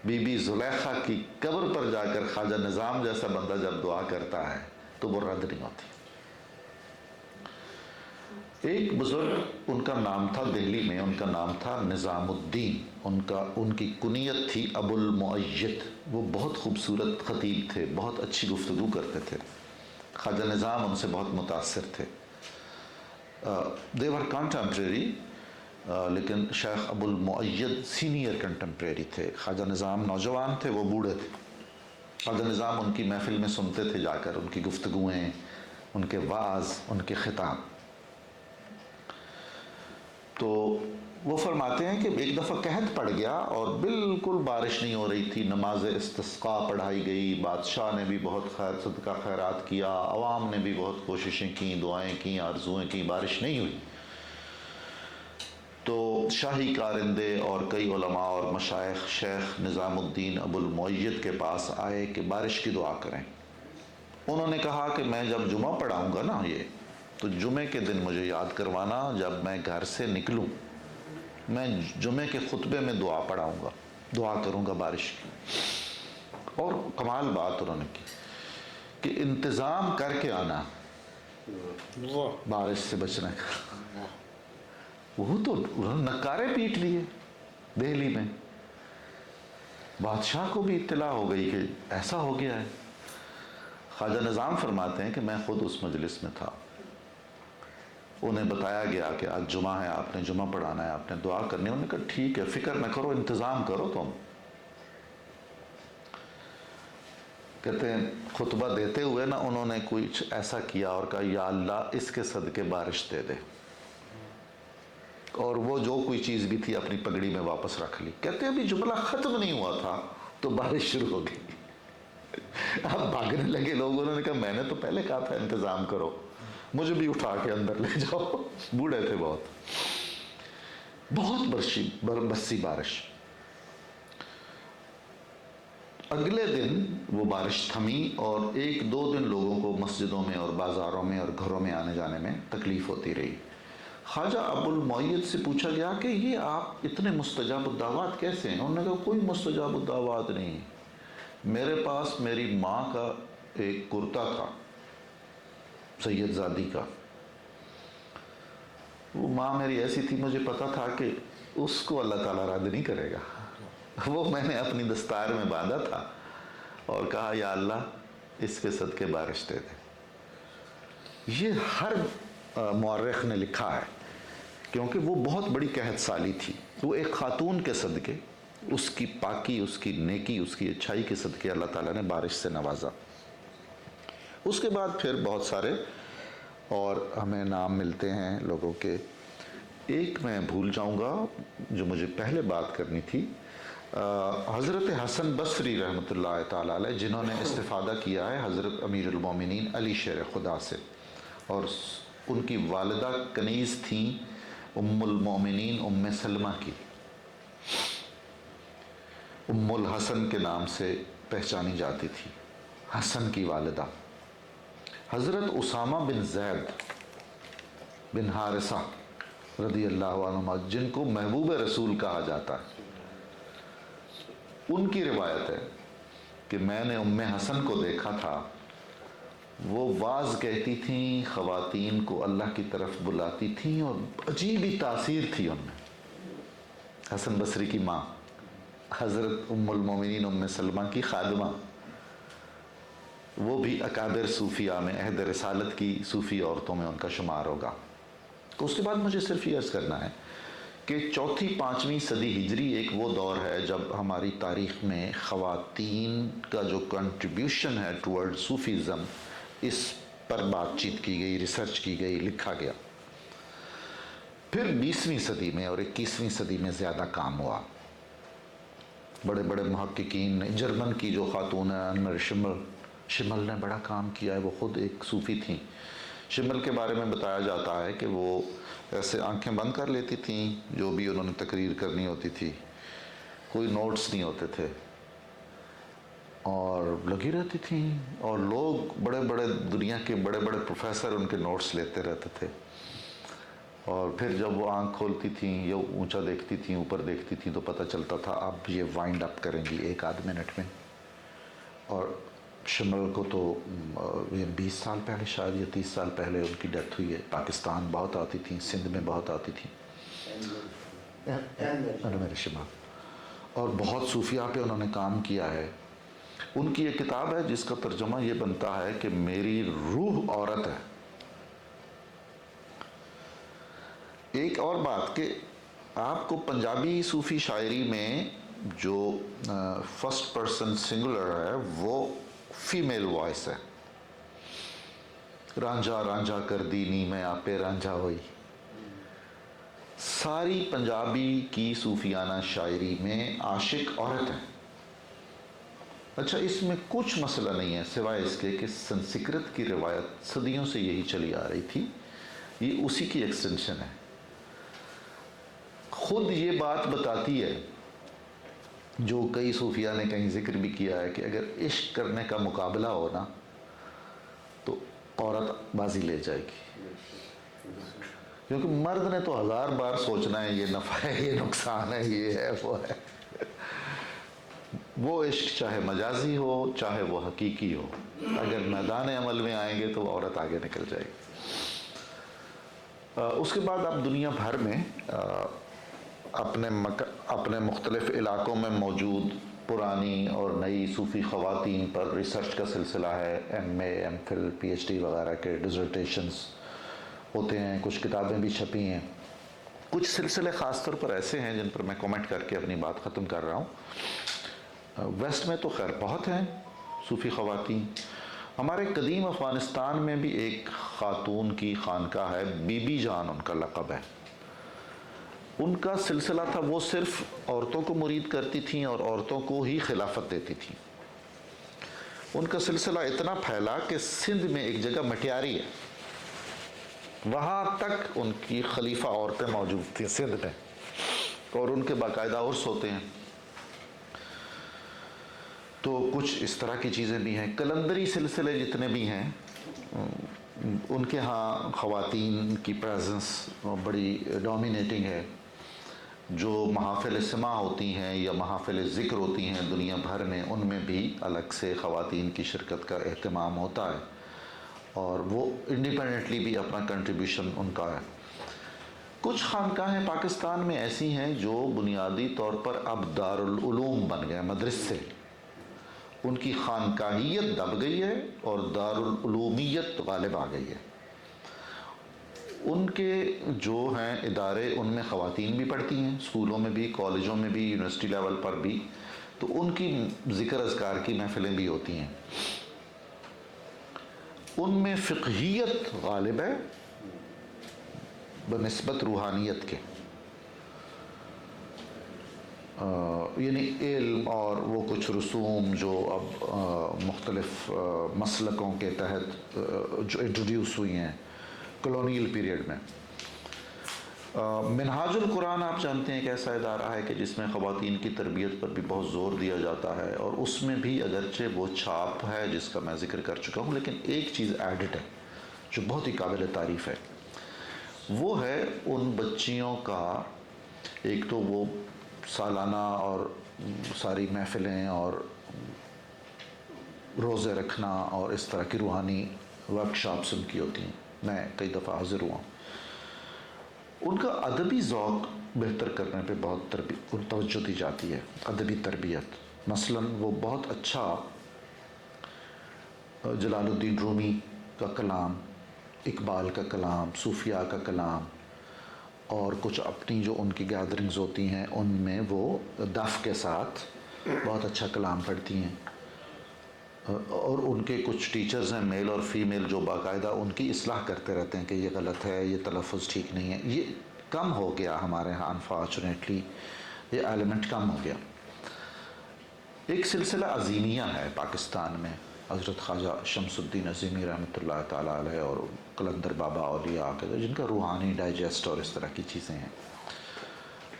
بی بی زلیخا کی قبر پر جا کر خواجہ نظام جیسا بندہ جب دعا کرتا ہے تو وہ رد نہیں ہوتی. ایک بزرگ ان کا نام تھا دہلی میں، ان کا نام تھا نظام الدین. ان کی کنیت تھی ابو المؤید. وہ بہت خوبصورت خطیب تھے، بہت اچھی گفتگو کرتے تھے. خواجہ نظام ان سے بہت متاثر تھے. they were contemporary لیکن شیخ ابو المؤید سینئر کنٹمپریری تھے. خواجہ نظام نوجوان تھے، وہ بوڑھے تھے. خواجہ نظام ان کی محفل میں سنتے تھے جا کر، ان کی گفتگویں، ان کے وعظ، ان کے خطاب. تو وہ فرماتے ہیں کہ ایک دفعہ قحط پڑ گیا اور بالکل بارش نہیں ہو رہی تھی. نماز استسقاء پڑھائی گئی، بادشاہ نے بھی بہت خیر صدقہ خیرات کیا، عوام نے بھی بہت کوششیں کیں، دعائیں کیں، آرزویں کیں، بارش نہیں ہوئی. تو شاہی کارندے اور کئی علماء اور مشائخ شیخ نظام الدین ابو المؤید کے پاس آئے کہ بارش کی دعا کریں. انہوں نے کہا کہ میں جب جمعہ پڑھاؤں گا نا یہ تو جمعے کے دن مجھے یاد کروانا، جب میں گھر سے نکلوں میں جمعے کے خطبے میں دعا پڑھاؤں گا، دعا کروں گا بارش کی. اور کمال بات انہوں نے کی کہ انتظام کر کے آنا بارش سے بچنے کا. وہ تو انہوں نے نکارے پیٹ لیے دہلی میں. بادشاہ کو بھی اطلاع ہو گئی کہ ایسا ہو گیا ہے. خواجہ نظام فرماتے ہیں کہ میں خود اس مجلس میں تھا. انہیں بتایا گیا کہ آج جمعہ ہے، آپ نے جمعہ پڑھانا ہے، آپ نے دعا کرنی ہے. انہوں نے کہا ٹھیک ہے، فکر نہ کرو، انتظام کرو تم. کہتے ہیں خطبہ دیتے ہوئے نا انہوں نے کچھ ایسا کیا اور کہا یا اللہ اس کے صدقے بارش دے دے. اور وہ جو کوئی چیز بھی تھی اپنی پگڑی میں واپس رکھ لی. کہتے ہیں ابھی جملہ ختم نہیں ہوا تھا تو بارش شروع ہو گئی. اب بھاگنے لگے لوگ. انہوں نے کہا میں نے تو پہلے کہا تھا انتظام کرو، مجھے بھی اٹھا کے اندر لے جاؤ. بوڑھے تھے بہت برسی بارش. اگلے دن وہ بارش تھمی اور 1-2 دن لوگوں کو مسجدوں میں اور بازاروں میں اور گھروں میں آنے جانے میں تکلیف ہوتی رہی. خواجہ ابو المؤید سے پوچھا گیا کہ یہ آپ اتنے مستجاب الدعوات کیسے ہیں؟ انہوں نے کہا کوئی مستجاب الدعوات نہیں، میرے پاس میری ماں کا ایک کرتا تھا سید زادی کا. وہ ماں میری ایسی تھی، مجھے پتا تھا کہ اس کو اللہ تعالیٰ رد نہیں کرے گا. وہ میں نے اپنی دستار میں باندھا تھا اور کہا یا اللہ اس کے صدقے بارش دے دے. یہ ہر مورخ نے لکھا ہے کیونکہ وہ بہت بڑی قحط سالی تھی. وہ ایک خاتون کے صدقے، اس کی پاکی، اس کی نیکی، اس کی اچھائی کے صدقے اللہ تعالیٰ نے بارش سے نوازا. اس کے بعد پھر بہت سارے اور ہمیں نام ملتے ہیں لوگوں کے. ایک میں بھول جاؤں گا جو مجھے پہلے بات کرنی تھی، حضرت حسن بصری رحمۃ اللہ تعالیٰ علیہ، جنہوں نے استفادہ کیا ہے حضرت امیر المومنین علی شیر خدا سے، اور ان کی والدہ کنیز تھیں ام المومنین ام سلمہ کی، ام الحسن کے نام سے پہچانی جاتی تھی، حسن کی والدہ. حضرت اسامہ بن زید بن حارثہ رضی اللہ عنہ، جن کو محبوب رسول کہا جاتا ہے، ان کی روایت ہے کہ میں نے ام حسن کو دیکھا تھا، وہ واز کہتی تھیں، خواتین کو اللہ کی طرف بلاتی تھیں، اور عجیب ہی تاثیر تھی ان میں. حسن بصری کی ماں حضرت ام المومنین ام سلمہ کی خادمہ، وہ بھی اکابر صوفیاء میں، عہد رسالت کی صوفی عورتوں میں ان کا شمار ہوگا. تو اس کے بعد مجھے صرف یہ عرض کرنا ہے کہ چوتھی پانچویں صدی ہجری ایک وہ دور ہے جب ہماری تاریخ میں خواتین کا جو کنٹریبیوشن ہے ٹورڈ صوفیزم، اس پر بات چیت کی گئی، ریسرچ کی گئی، لکھا گیا. پھر 20ویں صدی میں اور 21ویں صدی میں زیادہ کام ہوا. بڑے بڑے محققین نے، جرمن کی جو خاتون ہیں انر شمل نے بڑا کام کیا ہے. وہ خود ایک صوفی تھیں. شمل کے بارے میں بتایا جاتا ہے کہ وہ ایسے آنکھیں بند کر لیتی تھیں، جو بھی انہوں نے تقریر کرنی ہوتی تھی، کوئی نوٹس نہیں ہوتے تھے، اور لگی رہتی تھیں، اور لوگ بڑے بڑے دنیا کے بڑے بڑے پروفیسر ان کے نوٹس لیتے رہتے تھے. اور پھر جب وہ آنکھ کھولتی تھیں یا اونچا دیکھتی تھیں، اوپر دیکھتی تھیں، تو پتہ چلتا تھا اب یہ وائنڈ اپ کریں گی 1 آدھ منٹ میں. اور شمل کو تو 20 سال پہلے شاید یا 30 سال پہلے ان کی ڈیتھ ہوئی ہے. پاکستان بہت آتی تھیں، سندھ میں بہت آتی تھیں میرے شمال، اور بہت صوفیاء پہ انہوں نے کام کیا ہے. ان کی ایک کتاب ہے جس کا ترجمہ یہ بنتا ہے کہ میری روح عورت ہے. ایک اور بات کہ آپ کو پنجابی صوفی شاعری میں جو فرسٹ پرسن سنگولر ہے وہ فیمیل وائس ہے. رانجھا رانجھا کر دینی میں آپے رانجھا ہوئی. ساری پنجابی کی صوفیانہ شاعری میں عاشق عورت ہے. اچھا، اس میں کچھ مسئلہ نہیں ہے سوائے اس کے کہ سنسکرت کی روایت صدیوں سے یہی چلی آ رہی تھی، یہ اسی کی ایکسٹینشن ہے. خود یہ بات بتاتی ہے، جو کئی صوفیاء نے کہیں ذکر بھی کیا ہے، کہ اگر عشق کرنے کا مقابلہ ہو نا تو عورت بازی لے جائے گی، کیونکہ مرد نے تو 1000 بار سوچنا ہے، یہ نفع ہے، یہ نقصان ہے، یہ ہے، وہ ہے. وہ عشق چاہے مجازی ہو چاہے وہ حقیقی ہو، اگر میدان عمل میں آئیں گے تو وہ عورت آگے نکل جائے گی. اس کے بعد آپ دنیا بھر میں اپنے مختلف علاقوں میں موجود پرانی اور نئی صوفی خواتین پر ریسرچ کا سلسلہ ہے. M A, M Phil, P H D وغیرہ کے ڈیزرٹیشنز ہوتے ہیں، کچھ کتابیں بھی چھپی ہیں. کچھ سلسلے خاص طور پر ایسے ہیں جن پر میں کومنٹ کر کے اپنی بات ختم کر رہا ہوں. ویسٹ میں تو خیر بہت ہیں صوفی خواتین. ہمارے قدیم افغانستان میں بھی ایک خاتون کی خانقاہ ہے، بی بی جان ان کا لقب ہے. ان کا سلسلہ تھا، وہ صرف عورتوں کو مرید کرتی تھیں اور عورتوں کو ہی خلافت دیتی تھیں. ان کا سلسلہ اتنا پھیلا کہ سندھ میں ایک جگہ مٹیاری ہے، وہاں تک ان کی خلیفہ عورتیں موجود تھیں سندھ میں، اور ان کے باقاعدہ عرس ہوتے ہیں. تو کچھ اس طرح کی چیزیں بھی ہیں. کلندری سلسلے جتنے بھی ہیں ان کے ہاں خواتین کی پریزنس بڑی ڈومینیٹنگ ہے. جو محافل سماع ہوتی ہیں یا محافل ذکر ہوتی ہیں دنیا بھر میں، ان میں بھی الگ سے خواتین کی شرکت کا اہتمام ہوتا ہے، اور وہ انڈیپینڈنٹلی بھی اپنا کنٹریبیوشن ان کا ہے. کچھ خانقاہیں پاکستان میں ایسی ہیں جو بنیادی طور پر اب دارالعلوم بن گئے، مدرسے، ان کی خانقاہیت دب گئی ہے اور دارالعلومیت غالب آ گئی ہے. ان کے جو ہیں ادارے ان میں خواتین بھی پڑھتی ہیں، اسکولوں میں بھی، کالجوں میں بھی، یونیورسٹی لیول پر بھی، تو ان کی ذکر اذکار کی محفلیں بھی ہوتی ہیں. ان میں فقہیت غالب ہے بنسبت روحانیت کے، یعنی علم اور وہ کچھ رسوم جو اب مختلف مسلکوں کے تحت جو انٹروڈیوس ہوئی ہیں کلونیل پیریڈ میں. منہاج القرآن آپ جانتے ہیں ایک ایسا ادارہ ہے کہ جس میں خواتین کی تربیت پر بھی بہت زور دیا جاتا ہے، اور اس میں بھی اگرچہ وہ چھاپ ہے جس کا میں ذکر کر چکا ہوں، لیکن ایک چیز ایڈڈ ہے جو بہت ہی قابل تعریف ہے. وہ ہے ان بچیوں کا، ایک تو وہ سالانہ اور ساری محفلیں اور روزے رکھنا اور اس طرح کی روحانی ورکشاپس ان کی ہوتی ہیں، میں کئی دفعہ حاضر ہوا ہوں. ان کا ادبی ذوق بہتر کرنے پہ بہت توجہ دی جاتی ہے، ادبی تربیت. مثلاً وہ بہت اچھا جلال الدین رومی کا کلام، اقبال کا کلام، صوفیاء کا کلام، اور کچھ اپنی جو ان کی گیدرنگز ہوتی ہیں ان میں وہ دف کے ساتھ بہت اچھا کلام پڑھتی ہیں. اور ان کے کچھ ٹیچرز ہیں میل اور فیمیل جو باقاعدہ ان کی اصلاح کرتے رہتے ہیں کہ یہ غلط ہے، یہ تلفظ ٹھیک نہیں ہے. یہ کم ہو گیا ہمارے ہاں انفارچونیٹلی، یہ ایلیمنٹ کم ہو گیا. ایک سلسلہ عظیمیہ ہے پاکستان میں، حضرت خواجہ شمس الدین عظیمی رحمۃ اللہ تعالیٰ علیہ اور قلندر بابا اولیاء کے، جن کا روحانی ڈائجسٹ اور اس طرح کی چیزیں ہیں.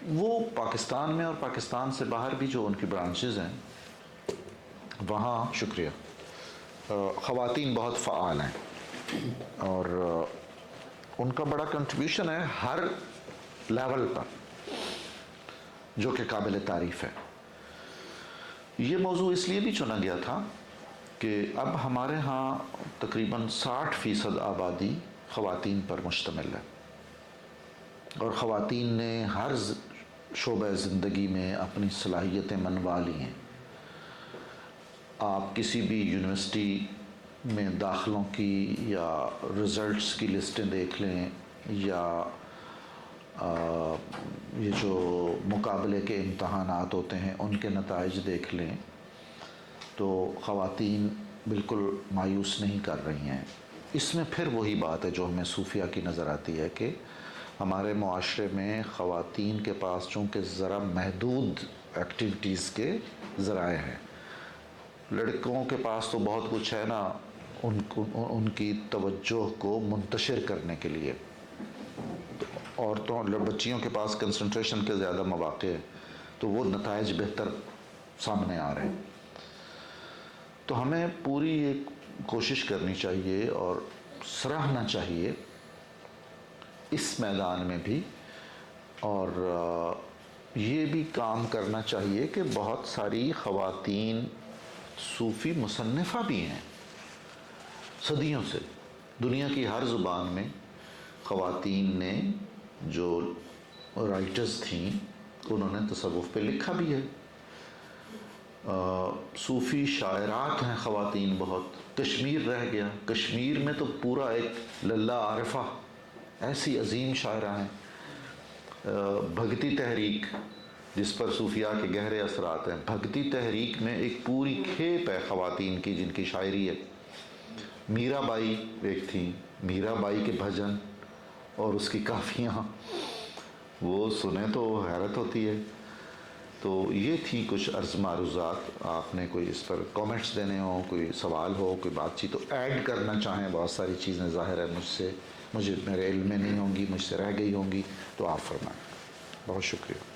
وہ پاکستان میں اور پاکستان سے باہر بھی جو ان کی برانچز ہیں وہاں، شکریہ، خواتین بہت فعال ہیں، اور ان کا بڑا کنٹریبیوشن ہے ہر لیول پر جو کہ قابل تعریف ہے. یہ موضوع اس لیے بھی چنا گیا تھا کہ اب ہمارے ہاں تقریباً 60% آبادی خواتین پر مشتمل ہے، اور خواتین نے ہر شعبہ زندگی میں اپنی صلاحیتیں منوا لی ہیں. آپ کسی بھی یونیورسٹی میں داخلوں کی یا رزلٹس کی لسٹیں دیکھ لیں، یا یہ جو مقابلے کے امتحانات ہوتے ہیں ان کے نتائج دیکھ لیں، تو خواتین بالکل مایوس نہیں کر رہی ہیں. اس میں پھر وہی بات ہے جو ہمیں صوفیہ کی نظر آتی ہے کہ ہمارے معاشرے میں خواتین کے پاس چونکہ ذرا محدود ایکٹیویٹیز کے ذرائع ہیں. لڑکوں کے پاس تو بہت کچھ ہے نا ان کی توجہ کو منتشر کرنے کے لیے. عورتوں، بچیوں کے پاس کنسنٹریشن کے زیادہ مواقع ہیں، تو وہ نتائج بہتر سامنے آ رہے ہیں. تو ہمیں پوری ایک کوشش کرنی چاہیے اور سراہنا چاہیے اس میدان میں بھی، اور یہ بھی کام کرنا چاہیے کہ بہت ساری خواتین صوفی مصنفہ بھی ہیں. صدیوں سے دنیا کی ہر زبان میں خواتین نے جو رائٹرز تھیں انہوں نے تصوف پہ لکھا بھی ہے. صوفی شاعرات ہیں خواتین بہت. کشمیر رہ گیا، کشمیر میں تو پورا ایک للہ عارفہ ایسی عظیم شاعرہ ہیں. بھگتی تحریک جس پر صوفیاء کے گہرے اثرات ہیں، بھگتی تحریک میں ایک پوری کھیپ ہے خواتین کی جن کی شاعری ہے. میرا بائی ایک تھیں، میرا بائی کے بھجن اور اس کی کافیاں وہ سنیں تو حیرت ہوتی ہے. تو یہ تھی کچھ عرض معروضات. آپ نے کوئی اس پر کامنٹس دینے ہوں، کوئی سوال ہو، کوئی بات چیت تو ایڈ کرنا چاہیں، بہت ساری چیزیں ظاہر ہے مجھے میرے علم میں نہیں ہوں گی، مجھ سے رہ گئی ہوں گی، تو آپ فرمائیں. بہت شکریہ.